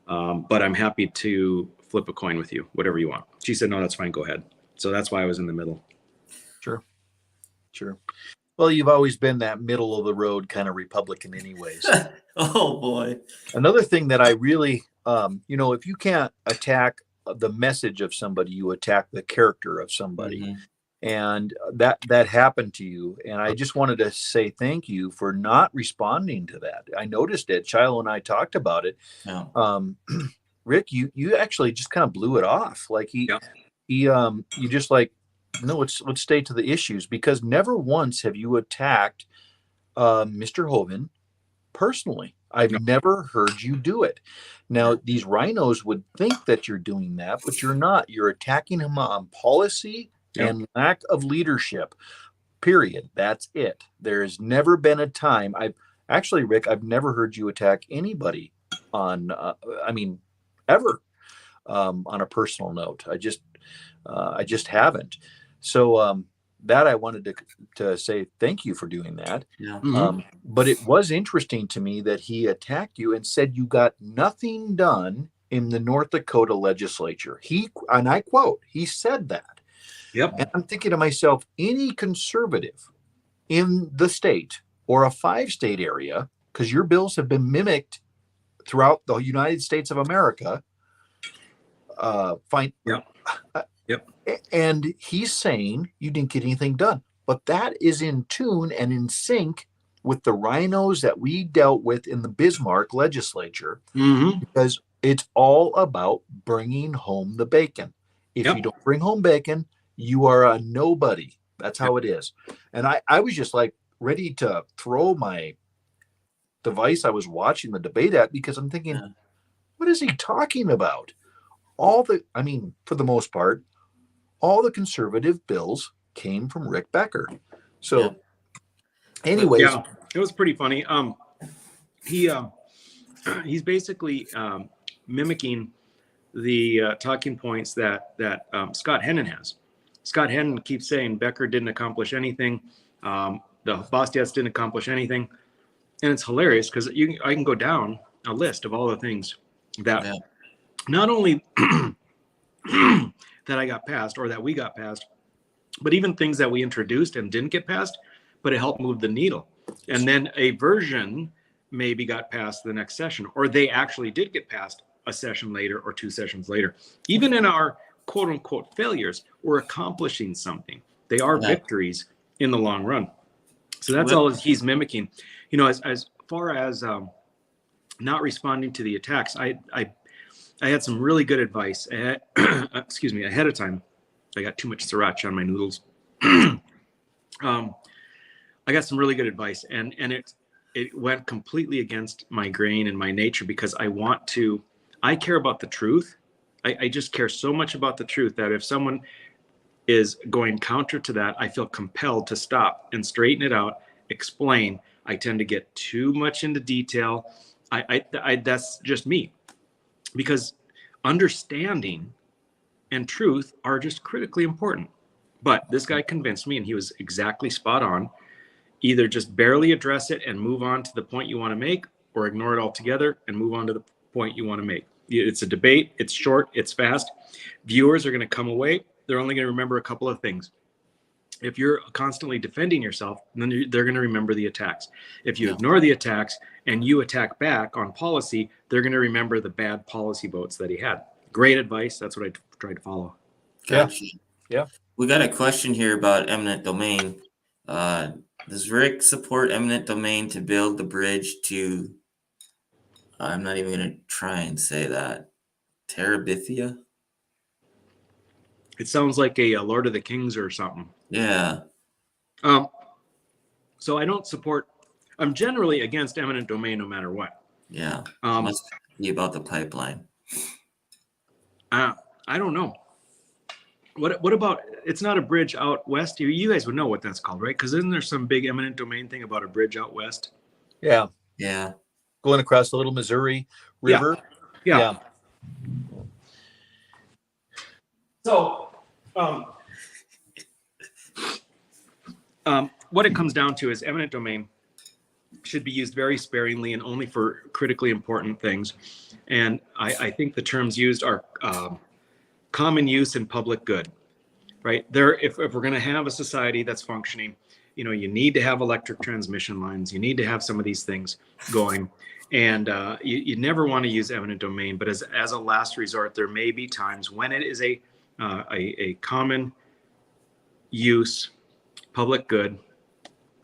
But I'm happy to flip a coin with you, whatever you want. She said, no, that's fine. Go ahead. So that's why I was in the middle. Sure. Well, you've always been that middle of the road kind of Republican anyways. Oh boy. Another thing that I really, if you can't attack the message of somebody, you attack the character of somebody. Mm-hmm. And that happened to you. And I just wanted to say thank you for not responding to that. I noticed it. Shiloh and I talked about it. Yeah. Rick, you actually just kind of blew it off. Like you just like, No, let's stay to the issues, because never once have you attacked Mr. Hoven personally. I've No. never heard you do it. Now, these rhinos would think that you're doing that, but you're not. You're attacking him on policy and lack of leadership. Period. That's it. There's never been a time. I've actually, Rick, I've never heard you attack anybody on, ever, on a personal note. I just haven't. So that I wanted to say thank you for doing that. Yeah. But it was interesting to me that he attacked you and said you got nothing done in the North Dakota legislature. And I quote, he said that. Yep. And I'm thinking to myself, any conservative in the state or a 5-state area, because your bills have been mimicked throughout the United States of America, fine. Yep. Yep. And he's saying you didn't get anything done. But that is in tune and in sync with the rhinos that we dealt with in the Bismarck legislature, because it's all about bringing home the bacon. If you don't bring home bacon, you are a nobody. That's how it is. And I was just like ready to throw my device I was watching the debate at, because I'm thinking, what is he talking about? For the most part, all the conservative bills came from Rick Becker. So anyways. Yeah, it was pretty funny. He's basically mimicking the talking points that Scott Hennon has. Scott Hennon keeps saying Becker didn't accomplish anything. The Bastiats didn't accomplish anything. And it's hilarious because I can go down a list of all the things that not only that I got passed or that we got passed, but even things that we introduced and didn't get passed, but it helped move the needle. And then a version maybe got passed the next session, or they actually did get passed a session later or 2 sessions later. Even in our quote unquote failures, we're accomplishing something. They are victories in the long run. So that's all he's mimicking. You know, as far as not responding to the attacks, I had some really good advice. Excuse me, ahead of time. I got too much sriracha on my noodles. I got some really good advice, and it went completely against my grain and my nature, because I care about the truth. I just care so much about the truth that if someone is going counter to that, I feel compelled to stop and straighten it out, explain. I tend to get too much into detail. That's just me, because understanding and truth are just critically important. But this guy convinced me, and he was exactly spot on. Either just barely address it and move on to the point you want to make, or ignore it altogether and move on to the point you want to make. It's a debate. It's short. It's fast. Viewers are going to come away. They're only going to remember a couple of things. If you're constantly defending yourself, then they're going to remember the attacks. If you ignore the attacks and you attack back on policy, they're going to remember the bad policy votes that he had. Great advice. That's what I tried to follow. Gotcha. Yeah. We got a question here about eminent domain. Does Rick support eminent domain to build the bridge to, I'm not even going to try and say that, Terabithia? It sounds like a Lord of the Kings or something. Yeah. So I don't support, I'm generally against eminent domain no matter what. Yeah. Must be about the pipeline. I don't know. What about, it's not a bridge out west? You guys would know what that's called, right? Because isn't there some big eminent domain thing about a bridge out west? Yeah. Yeah. Going across the Little Missouri River. Yeah. So, what it comes down to is eminent domain should be used very sparingly and only for critically important things. And I think the terms used are common use and public good, right? If we're going to have a society that's functioning, you need to have electric transmission lines. You need to have some of these things going. And you never want to use eminent domain, but as a last resort, there may be times when it is a common use, public good,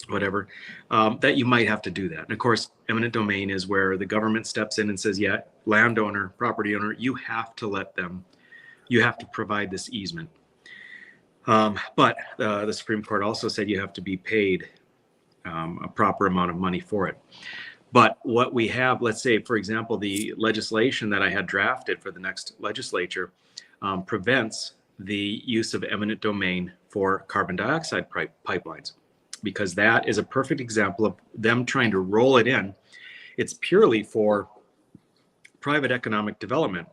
whatever, that you might have to do that. And of course, eminent domain is where the government steps in and says, yeah, landowner, property owner, you have to provide this easement. But the Supreme Court also said you have to be paid a proper amount of money for it. But what we have, let's say, for example, the legislation that I had drafted for the next legislature prevents the use of eminent domain for carbon dioxide pipelines, because that is a perfect example of them trying to roll it in. It's purely for private economic development,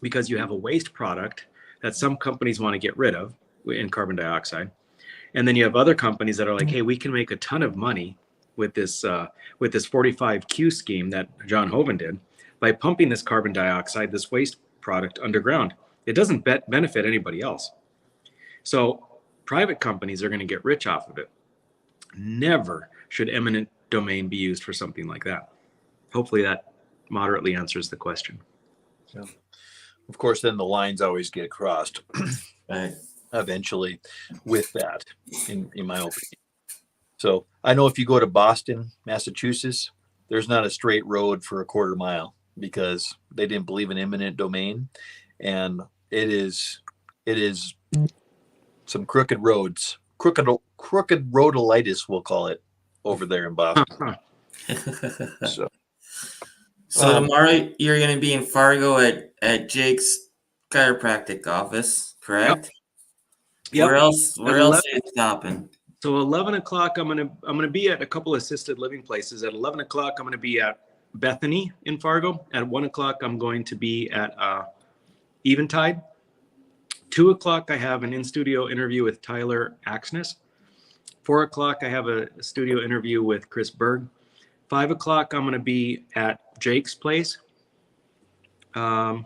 because you have a waste product that some companies want to get rid of in carbon dioxide. And then you have other companies that are like, hey, we can make a ton of money with this 45Q scheme that John Hoeven did by pumping this carbon dioxide, this waste product underground. It doesn't benefit anybody else. So private companies are going to get rich off of it. Never should eminent domain be used for something like that. Hopefully that moderately answers the question. Yeah. Of course, then the lines always get crossed Right. eventually with that, in my opinion. So I know if you go to Boston, Massachusetts, there's not a straight road for a quarter mile because they didn't believe in eminent domain. And it is some crooked roads, crooked roadolitis, we'll call it, over there in Boston. So tomorrow you're going to be in Fargo at Jake's chiropractic office, correct? Yep. Where else are you stopping? So 11 o'clock, I'm gonna be at a couple of assisted living places. At 11 o'clock, I'm gonna be at Bethany in Fargo. At 1 o'clock, I'm going to be at Eventide. 2 o'clock, I have an in-studio interview with Tyler Axness. 4 o'clock, I have a studio interview with Chris Berg. 5 o'clock, I'm gonna be at Jake's place. I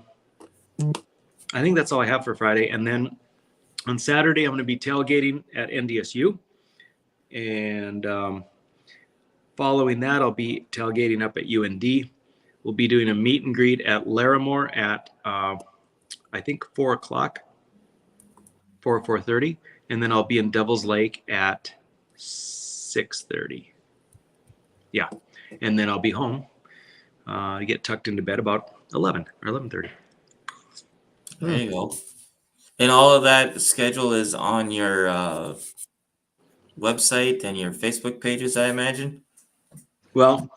think that's all I have for Friday. And then on Saturday, I'm gonna be tailgating at NDSU. And following that, I'll be tailgating up at UND. We'll be doing a meet and greet at Larimore at, I think, 4 o'clock, 4:30. And then I'll be in Devil's Lake at 6:30. Yeah. And then I'll be home to get tucked into bed about 11 or 11:30. There you go. And all of that schedule is on your website and your Facebook pages, I imagine? Well,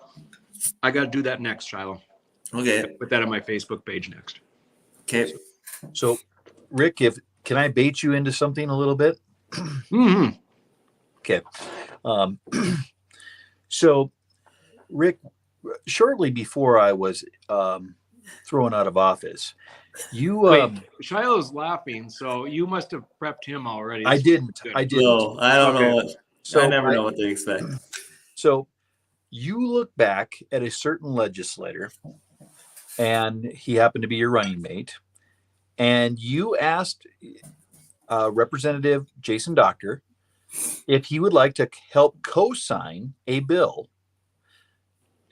I got to do that next, Shiloh. Okay. Put that on my Facebook page next. Okay. So, Rick, can I bait you into something a little bit? Mm-hmm. Okay. So, Rick, shortly before I was thrown out of office, you Wait, Shiloh's laughing, so you must have prepped him already. I didn't. No, I don't know what. So I never know what to expect. So you look back at a certain legislator, and he happened to be your running mate, and you asked Representative Jason Dr. if he would like to help co-sign a bill,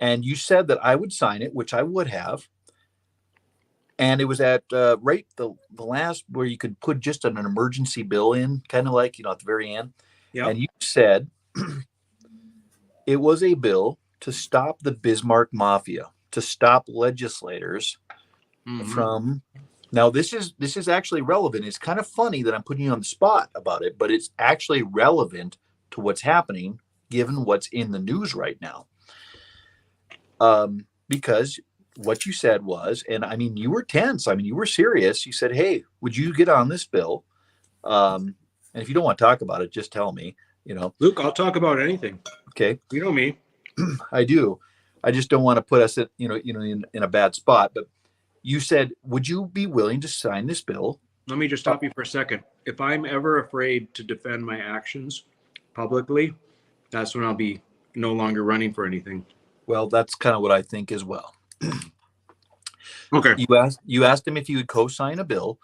and you said that I would sign it, which I would have. And it was at right the last where you could put just an emergency bill in, kind of like, at the very end. Yep. And you said it was a bill to stop the Bismarck Mafia, to stop legislators from. Now, this is actually relevant. It's kind of funny that I'm putting you on the spot about it, but it's actually relevant to what's happening, given what's in the news right now. Because what you said was, and I mean, you were tense. I mean, you were serious. You said, hey, would you get on this bill? And if you don't want to talk about it, just tell me, Luke, I'll talk about anything. Okay. You know me. I do. I just don't want to put us at, in a bad spot. But you said, would you be willing to sign this bill? Let me just stop you for a second. If I'm ever afraid to defend my actions publicly, that's when I'll be no longer running for anything. Well, that's kind of what I think as well. Okay. You asked him if he would co-sign a bill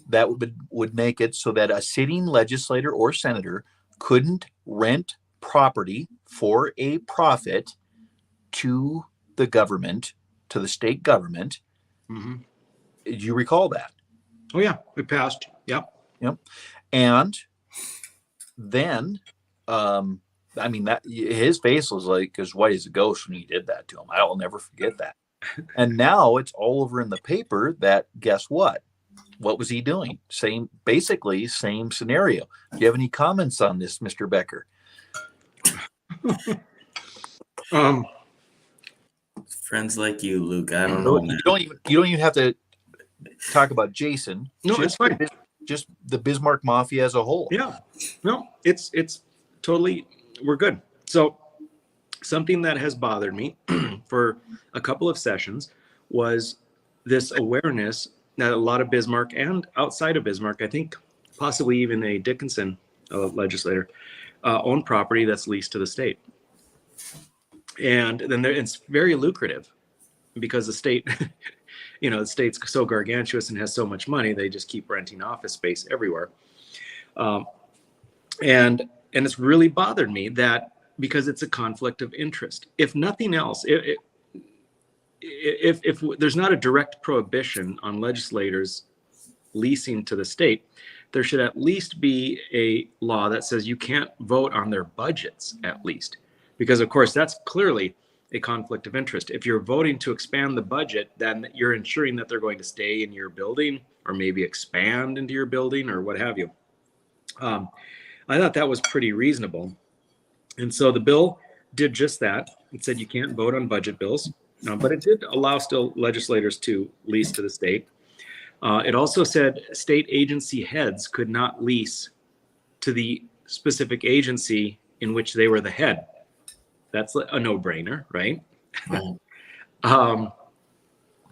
that would make it so that a sitting legislator or senator couldn't rent property for a profit to the government, to the state government. Mm-hmm. Do you recall that? Oh yeah, it passed. Yep. And then, I mean, that his face was like as white as a ghost when he did that to him. I will never forget that. And now it's all over in the paper that, guess what? what was he doing? Basically same scenario. Do you have any comments on this, Mr. Becker? Friends like you, Luke. I don't know, man. You don't even have to talk about Jason. No, it's fine. Just the Bismarck Mafia as a whole. Yeah, no, it's totally, we're good. So something that has bothered me for a couple of sessions was this awareness that a lot of Bismarck and outside of Bismarck, I think possibly even a Dickinson legislator, own property that's leased to the state. And then it's very lucrative because the state, the state's so gargantuous and has so much money, they just keep renting office space everywhere. And it's really bothered me that because it's a conflict of interest. If nothing else, if there's not a direct prohibition on legislators leasing to the state, there should at least be a law that says you can't vote on their budgets, at least. Because of course, that's clearly a conflict of interest. If you're voting to expand the budget, then you're ensuring that they're going to stay in your building or maybe expand into your building or what have you. I thought that was pretty reasonable. And so the bill did just that. It said you can't vote on budget bills, but it did allow still legislators to lease to the state. It also said state agency heads could not lease to the specific agency in which they were the head. That's a no-brainer, right?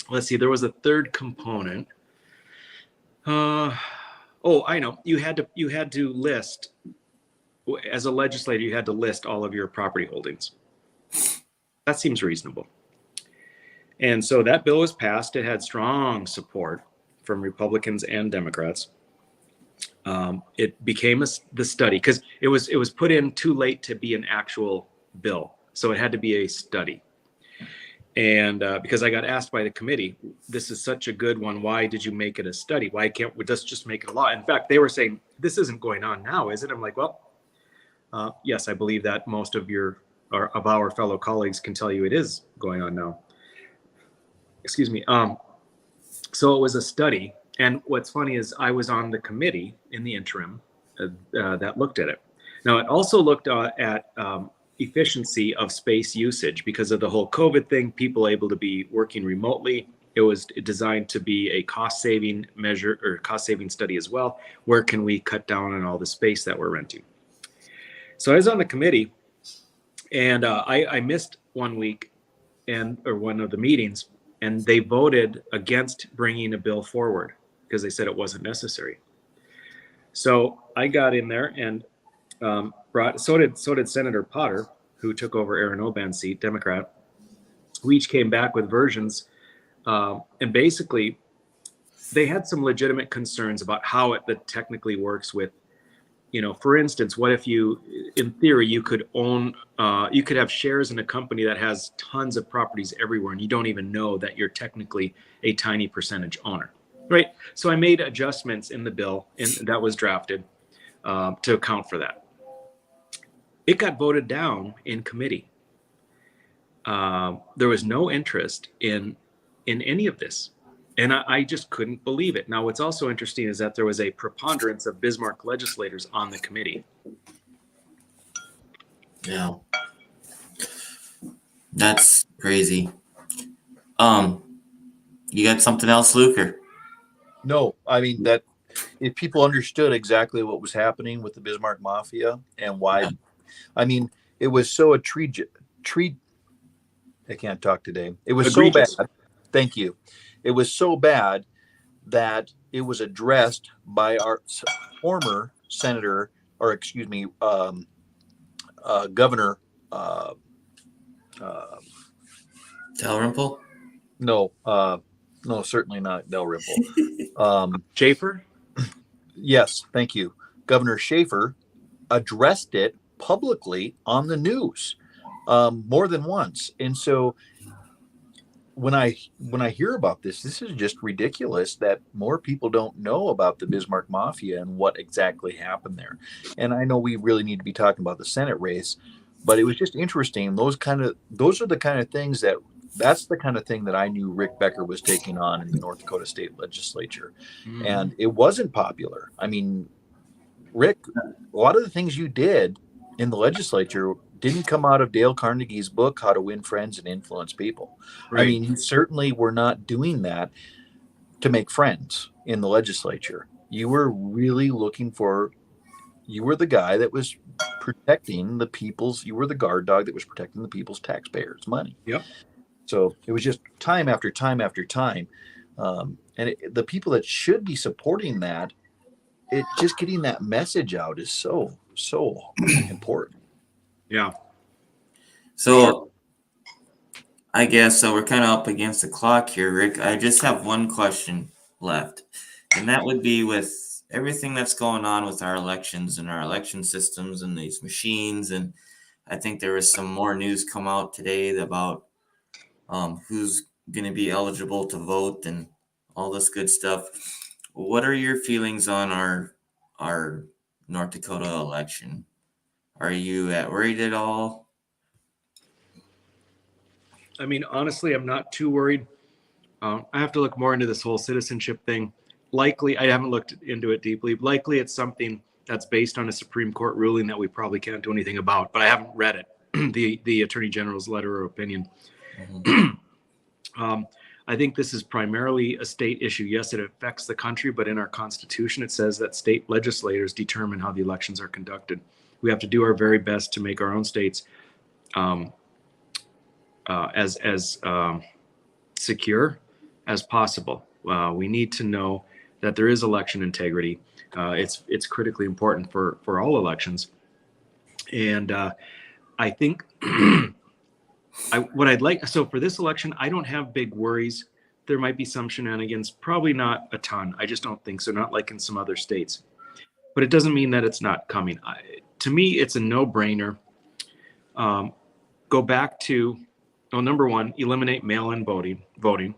Let's see, there was a third component. I know. You had to list, as a legislator, you had to list all of your property holdings. That seems reasonable. And so that bill was passed. It had strong support from Republicans and Democrats. It became the study because it was put in too late to be an actual bill. So it had to be a study. And because I got asked by the committee, this is such a good one. Why did you make it a study? Why can't we just make it a law? In fact, they were saying, this isn't going on now, is it? I'm like, well, yes, I believe that most of our fellow colleagues can tell you it is going on now. Excuse me. So it was a study. And what's funny is I was on the committee in the interim that looked at it. Now, it also looked at efficiency of space usage because of the whole COVID thing, people able to be working remotely. It was designed to be a cost-saving measure or cost-saving study as well. Where can we cut down on all the space that we're renting? So I was on the committee and I missed 1 week or one of the meetings, and they voted against bringing a bill forward because they said it wasn't necessary. So I got in there and so did Senator Potter, who took over Aaron Oban's seat, Democrat. We each came back with versions, and basically they had some legitimate concerns about how it technically works with, for instance, what if in theory, you could have shares in a company that has tons of properties everywhere and you don't even know that you're technically a tiny percentage owner, right? So I made adjustments in the bill that was drafted to account for that. It got voted down in committee. There was no interest in any of this. And I just couldn't believe it. Now, what's also interesting is that there was a preponderance of Bismarck legislators on the committee. Yeah. That's crazy. You got something else, Luke? Or? No, I mean that if people understood exactly what was happening with the Bismarck Mafia and why, I mean, it was so I can't talk today. It was egregious. So bad. Thank you. It was so bad that it was addressed by our former senator, or excuse me, Governor. Dalrymple? No, certainly not Dalrymple. Schaefer? Yes, thank you. Governor Schaefer addressed it publicly on the news more than once. And so when I hear about this is just ridiculous that more people don't know about the Bismarck Mafia and what exactly happened there. And I know we really need to be talking about the Senate race, but it was just interesting. Those are the kind of things that That's the kind of thing that I knew Rick Becker was taking on in the North Dakota State Legislature. Mhm. And it wasn't popular. I mean, Rick, a lot of the things you did in the legislature didn't come out of Dale Carnegie's book, How to Win Friends and Influence People. I Right. mean, you certainly were not doing that to make friends in the legislature. You were really looking for, you were the guy that was protecting the people's, you were the guard dog that was protecting the people's taxpayers' money. Yep. So it was just time after time after time. The people that should be supporting that, it just getting that message out is so important. Yeah. So I guess so. We're kind of up against the clock here, Rick. I just have one question left, and that would be with everything that's going on with our elections and our election systems and these machines. And I think there was some more news come out today about who's going to be eligible to vote and all this good stuff. What are your feelings on our North Dakota election? Are you worried at all? I mean, honestly, I'm not too worried. I have to look more into this whole citizenship thing. Likely, I haven't looked into it deeply. Likely, it's something that's based on a Supreme Court ruling that we probably can't do anything about. But I haven't read it, the Attorney General's letter of opinion. I think this is primarily a state issue. Yes, it affects the country, but in our Constitution, it says that state legislators determine how the elections are conducted. We have to do our very best to make our own states as secure as possible. We need to know that there is election integrity. It's critically important for all elections. And I think what I'd like, so for this election, I don't have big worries. There might be some shenanigans, probably not a ton. I just don't think so, not like in some other states. But it doesn't mean that it's not coming. To me, it's a no-brainer. Go back to, well, number one, eliminate mail-in voting.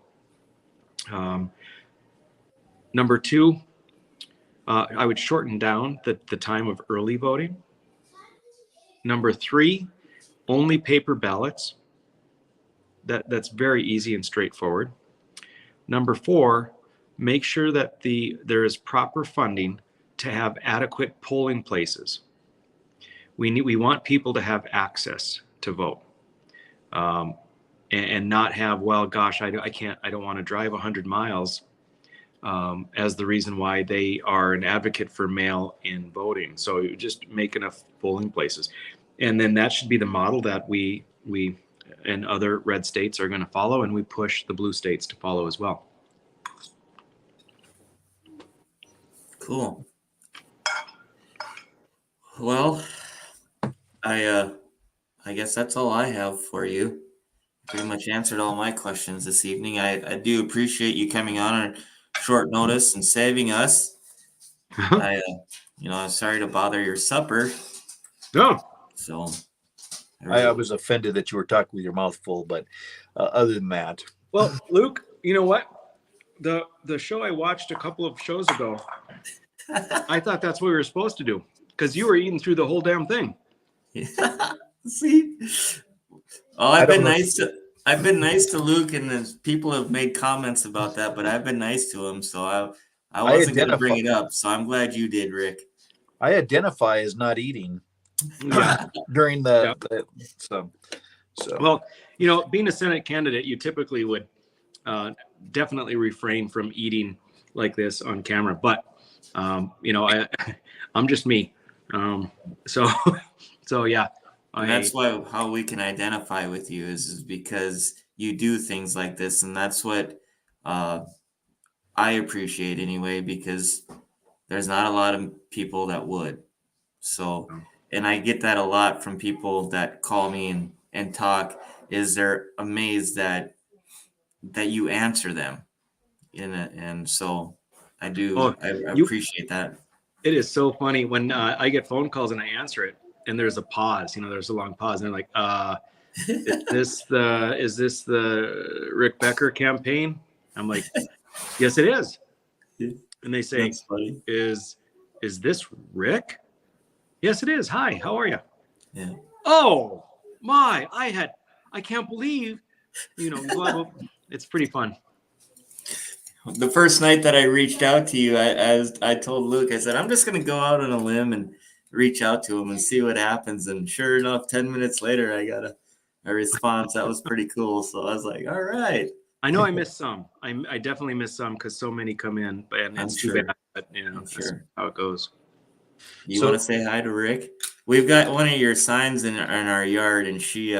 Number two, I would shorten down the time of early voting. Number three, only paper ballots. That's very easy and straightforward. Number four, make sure that there is proper funding to have adequate polling places. We want people to have access to vote, and not have, well, gosh, I don't want to drive 100 miles as the reason why they are an advocate for mail-in voting. So you just make enough polling places, and then that should be the model that we and other red states are going to follow, and we push the blue states to follow as well. Cool. Well, I guess that's all I have for you. Pretty much answered all my questions this evening. I do appreciate you coming on short notice and saving us. I'm sorry to bother your supper. No. So I was offended that you were talking with your mouth full, but other than that. Well, Luke, you know what? The show I watched a couple of shows ago, I thought that's what we were supposed to do, because you were eating through the whole damn thing. Yeah. See? Oh, I've been nice to Luke, and people have made comments about that, but I've been nice to him, so I wasn't going to bring it up. So I'm glad you did, Rick. I identify as not eating during so. Well, being a Senate candidate, you typically would definitely refrain from eating like this on camera, but I'm just me. So yeah. And that's how we can identify with you is because you do things like this, and that's what I appreciate anyway, because there's not a lot of people that would. So, and I get that a lot from people that call me and talk, is they're amazed that you answer them, and so I do. I appreciate that. It is so funny when I get phone calls and I answer it, and there's a pause. There's a long pause, and they're like, "Is this the Rick Becker campaign?" I'm like, "Yes, it is." And they say, "Is this Rick?" "Yes, it is. Hi, how are you?" Yeah. Oh my! I can't believe It's pretty fun. The first night that I reached out to you, I told Luke, I said, I'm just going to go out on a limb and reach out to him and see what happens. And sure enough, 10 minutes later, I got a response. That was pretty cool. So I was like, all right. I know I missed some. I definitely missed some because so many come in, and it's too bad. But that's how it goes. You want to say hi to Rick? We've got one of your signs in our yard, and she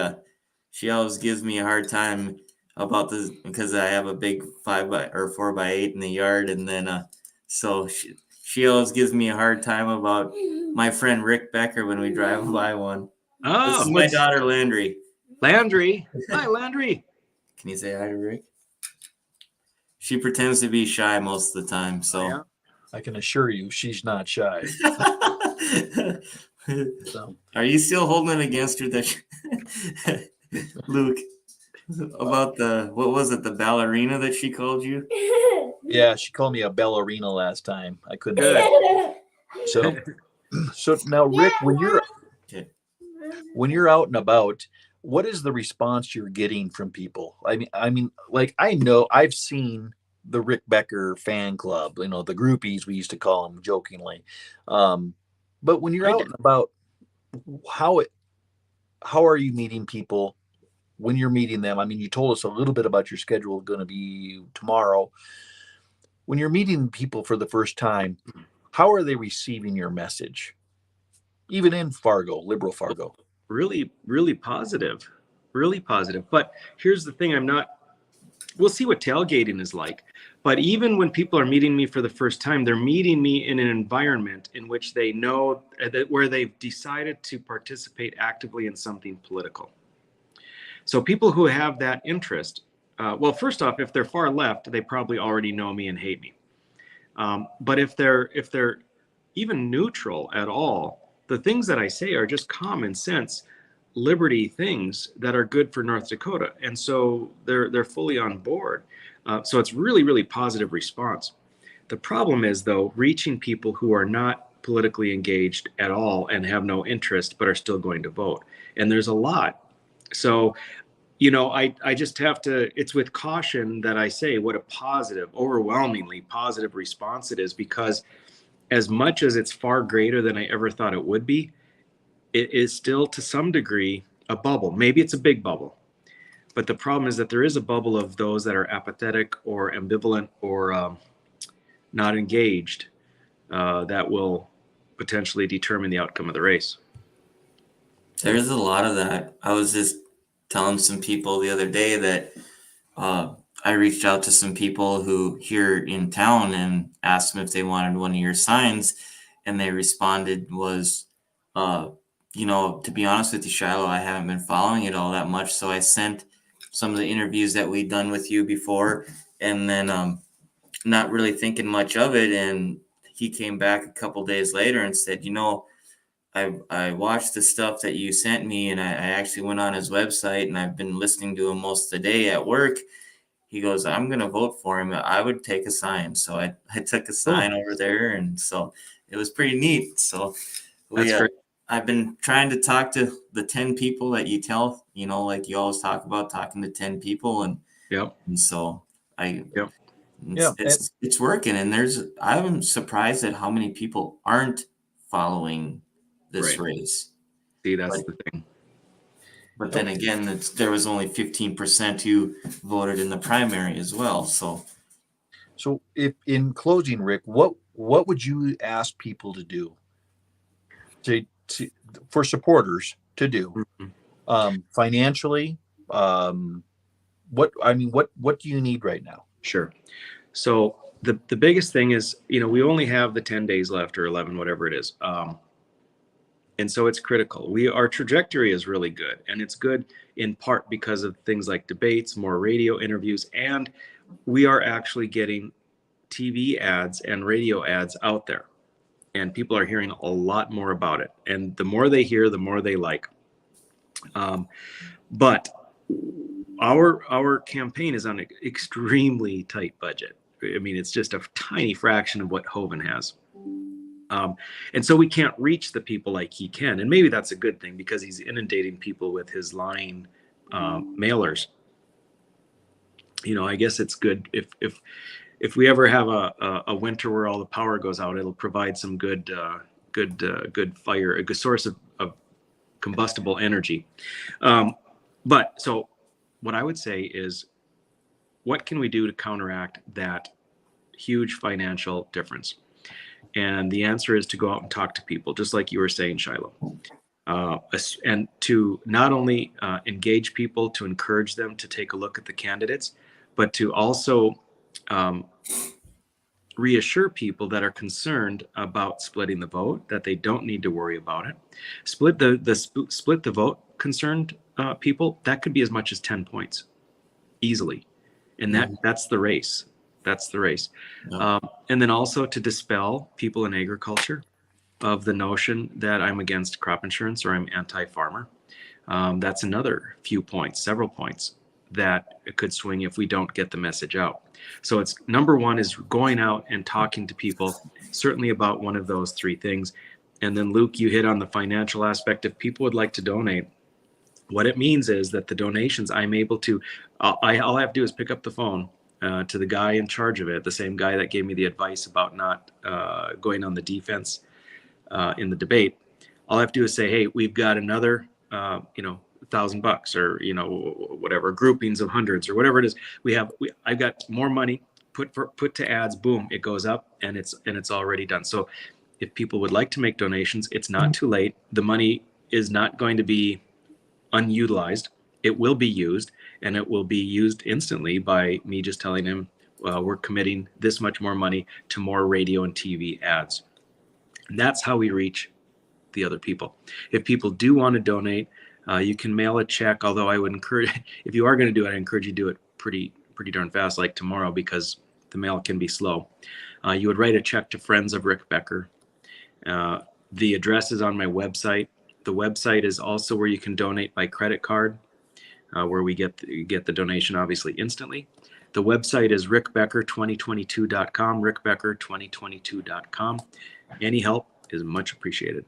always gives me a hard time about this because I have a big 4x8 in the yard, and then so she always gives me a hard time about my friend Rick Becker when we drive by one. Oh, this is my daughter Landry. Landry, hi Landry. Can you say hi to Rick? She pretends to be shy most of the time, so yeah. I can assure you she's not shy. So. Are you still holding it against her that Luke, about what was it, the ballerina that she called you? Yeah, she called me a ballerina last time. I couldn't. So now, Rick, when you're out and about, what is the response you're getting from people? I mean, like, I know I've seen the Rick Becker fan club, the groupies, we used to call them jokingly. But when you're out and about, how are you meeting people when you're meeting them? I mean, you told us a little bit about your schedule going to be tomorrow. When you're meeting people for the first time, how are they receiving your message? Even in Fargo, liberal Fargo. Really, really positive. Really positive. But here's the thing, we'll see what tailgating is like. But even when people are meeting me for the first time, they're meeting me in an environment in which they know that where they've decided to participate actively in something political. So people who have that interest, well, first off, if they're far left, they probably already know me and hate me. But if they're even neutral at all, the things that I say are just common sense, liberty things that are good for North Dakota. And so they're fully on board. So it's really, really positive response. The problem is, though, reaching people who are not politically engaged at all and have no interest, but are still going to vote. And there's a lot. So, I just have to, it's with caution that I say what a positive, overwhelmingly positive response it is, because as much as it's far greater than I ever thought it would be, it is still to some degree a bubble. Maybe it's a big bubble. But the problem is that there is a bubble of those that are apathetic or ambivalent or not engaged that will potentially determine the outcome of the race. There's a lot of that. I was just telling some people the other day that I reached out to some people who here in town and asked them if they wanted one of your signs, and they responded was, to be honest with you, Shiloh, I haven't been following it all that much, so I sent some of the interviews that we'd done with you before, and then not really thinking much of it. And he came back a couple days later and said, I watched the stuff that you sent me, and I actually went on his website, and I've been listening to him most of the day at work. He goes, I'm going to vote for him. I would take a sign. So I took a sign over there, and so it was pretty neat. So I've been trying to talk to the 10 people that you tell, like you always talk about, talking to 10 people. And so it's working. And I'm surprised at how many people aren't following this race. See, that's the thing. But then again, there was only 15% who voted in the primary as well. So if in closing, Rick, what would you ask people to do for supporters to do financially? What do you need right now? Sure. So the biggest thing is, we only have the 10 days left, or 11, whatever it is. And so it's critical. Our trajectory is really good, and it's good in part because of things like debates, more radio interviews, and we are actually getting TV ads and radio ads out there, and people are hearing a lot more about it. And the more they hear, the more they like. But our campaign is on an extremely tight budget. I mean, it's just a tiny fraction of what Hoeven has. And so we can't reach the people like he can. And maybe that's a good thing, because he's inundating people with his lying mailers. I guess it's good if we ever have a winter where all the power goes out, it'll provide some good fire, a good source of combustible energy. But so what I would say is, what can we do to counteract that huge financial difference? And the answer is to go out and talk to people, just like you were saying, Shiloh. And to not only engage people, to encourage them to take a look at the candidates, but to also reassure people that are concerned about splitting the vote that they don't need to worry about it. Split the vote concerned people, that could be as much as 10 points easily, and that's the race. That's the race. Yeah. And then also to dispel people in agriculture of the notion that I'm against crop insurance or I'm anti-farmer. That's another few points, several points that it could swing if we don't get the message out. So it's number one is going out and talking to people, certainly about one of those three things. And then Luke, you hit on the financial aspect. If people would like to donate, what it means is that the donations I'm able to, all I have to do is pick up the phone to the guy in charge of it, the same guy that gave me the advice about not going on the defense in the debate. All I have to do is say, hey, we've got another, $1,000 or, whatever, groupings of hundreds or whatever it is. I've got more money, put to ads, boom, it goes up and it's already done. So if people would like to make donations, it's not too late. The money is not going to be unutilized. It will be used, and it will be used instantly by me just telling him we're committing this much more money to more radio and TV ads. And that's how we reach the other people. If people do want to donate, you can mail a check, although I would encourage, if you are going to do it, I encourage you to do it pretty darn fast, like tomorrow, because the mail can be slow. You would write a check to Friends of Rick Becker. The address is on my website. The website is also where you can donate by credit card, where we get the donation obviously instantly. The website is rickbecker2022.com, rickbecker2022.com. Any help is much appreciated.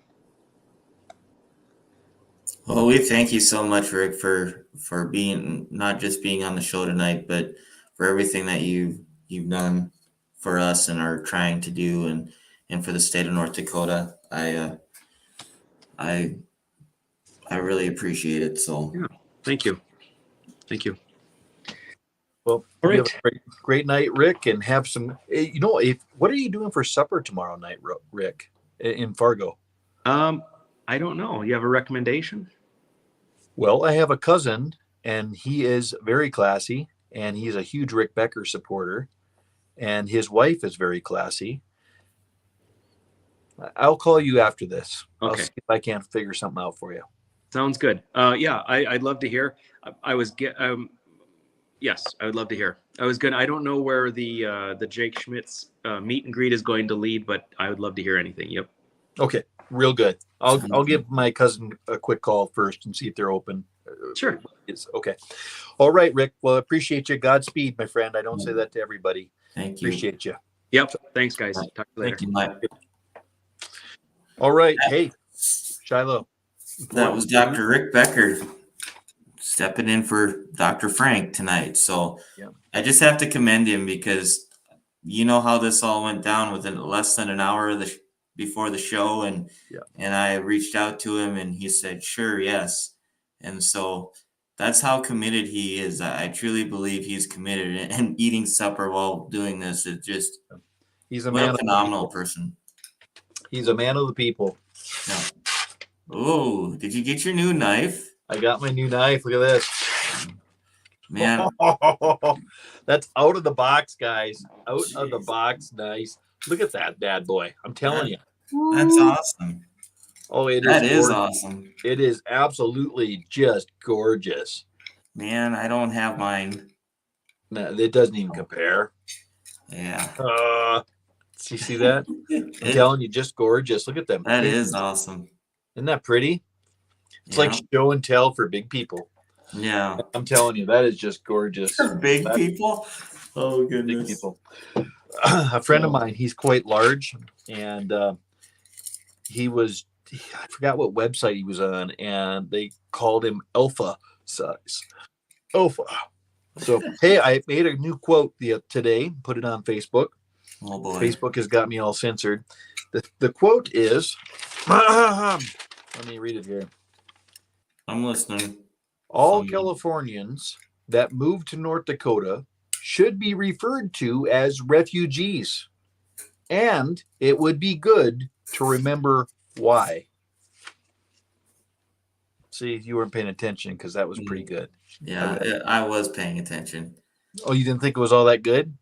Well, we thank you so much, Rick, for being, not just being on the show tonight, but for everything that you've done for us and are trying to do, and for the state of North Dakota. I really appreciate it. So yeah, thank you. Well, all right. You have a great night, Rick, and have some. What are you doing for supper tomorrow night, Rick, in Fargo? I don't know. You have a recommendation? Well, I have a cousin, and he is very classy, and he's a huge Rick Becker supporter, and his wife is very classy. I'll call you after this. Okay. I'll see if I can't figure something out for you. Sounds good. Yeah, I'd love to hear. Yes, I would love to hear. I don't know where the Jake Schmidt's meet and greet is going to lead, but I would love to hear anything. Yep. Okay, real good. I'll give my cousin a quick call first and see if they're open. Sure. Okay. All right, Rick. Well, I appreciate you. Godspeed, my friend. I don't say that to everybody. thank you. Appreciate you. Thank you. Thanks, guys. Talk to you later. Thank you, Mike. All right. Hey, Shiloh. That was Dr. Rick Becker stepping in for Dr. Frank tonight. So yeah. I just have to commend him, because you know how this all went down within less than an hour before the show. And I reached out to him and he said, sure, yes. And so that's how committed he is. I truly believe he's committed, and eating supper while doing this is just, he's a phenomenal person. He's a man of the people. Yeah. Oh, did you get your new knife? I got my new knife. Look at this. Man. That's out of the box, guys. Out of the box. Nice. Look at that bad boy. I'm telling you. That's awesome. Oh, that is awesome. It is absolutely just gorgeous. Man, I don't have mine. No, it doesn't even compare. Yeah. You see that? I'm telling you, just gorgeous. Look at them. That is awesome. Isn't that pretty? It's like show and tell for big people. Yeah. I'm telling you, that is just gorgeous. For big people? Oh, goodness. Big people. A friend of mine, he's quite large, and I forgot what website he was on, and they called him alpha size. Alpha. So, hey, I made a new quote today, put it on Facebook. Oh boy. Facebook has got me all censored. The quote is, let me read it here. I'm listening. All Californians that move to North Dakota should be referred to as refugees. And it would be good to remember why. See, you weren't paying attention because that was pretty good. Yeah, I was paying attention. Oh, you didn't think it was all that good?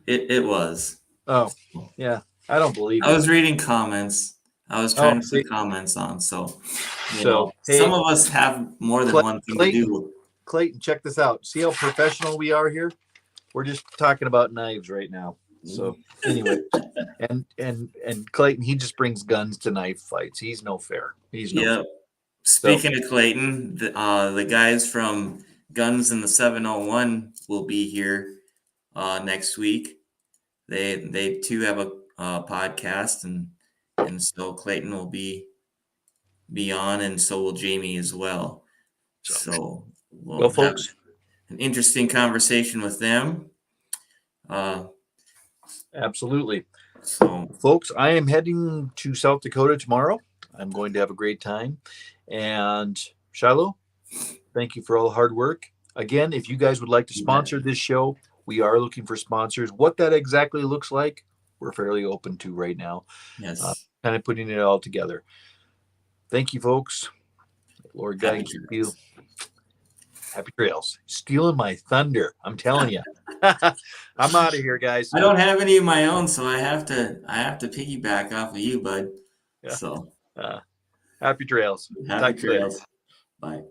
It was. Oh, yeah. I don't believe I it. was reading comments. I was trying to put comments on. So, hey, some of us have more than one thing to do. Clayton, check this out. See how professional we are here? We're just talking about knives right now. So anyway, and Clayton, he just brings guns to knife fights. He's no fair. He's no fair. Speaking of Clayton, the guys from Guns in the 701 will be here next week. They too have a podcast, and so Clayton will be on, and so will Jamie as well. So we'll have folks, an interesting conversation with them. Absolutely. So, folks, I am heading to South Dakota tomorrow. I'm going to have a great time. And Shiloh, thank you for all the hard work. Again, if you guys would like to sponsor this show, we are looking for sponsors. What that exactly looks like, we're fairly open to right now. Yes. Kind of putting it all together. Thank you, folks. Lord guide you. Happy trails. Stealing my thunder. I'm telling you. I'm out of here, guys. I don't have any of my own, so I have to piggyback off of you, bud. Yeah. So happy trails. Happy trails. Bye.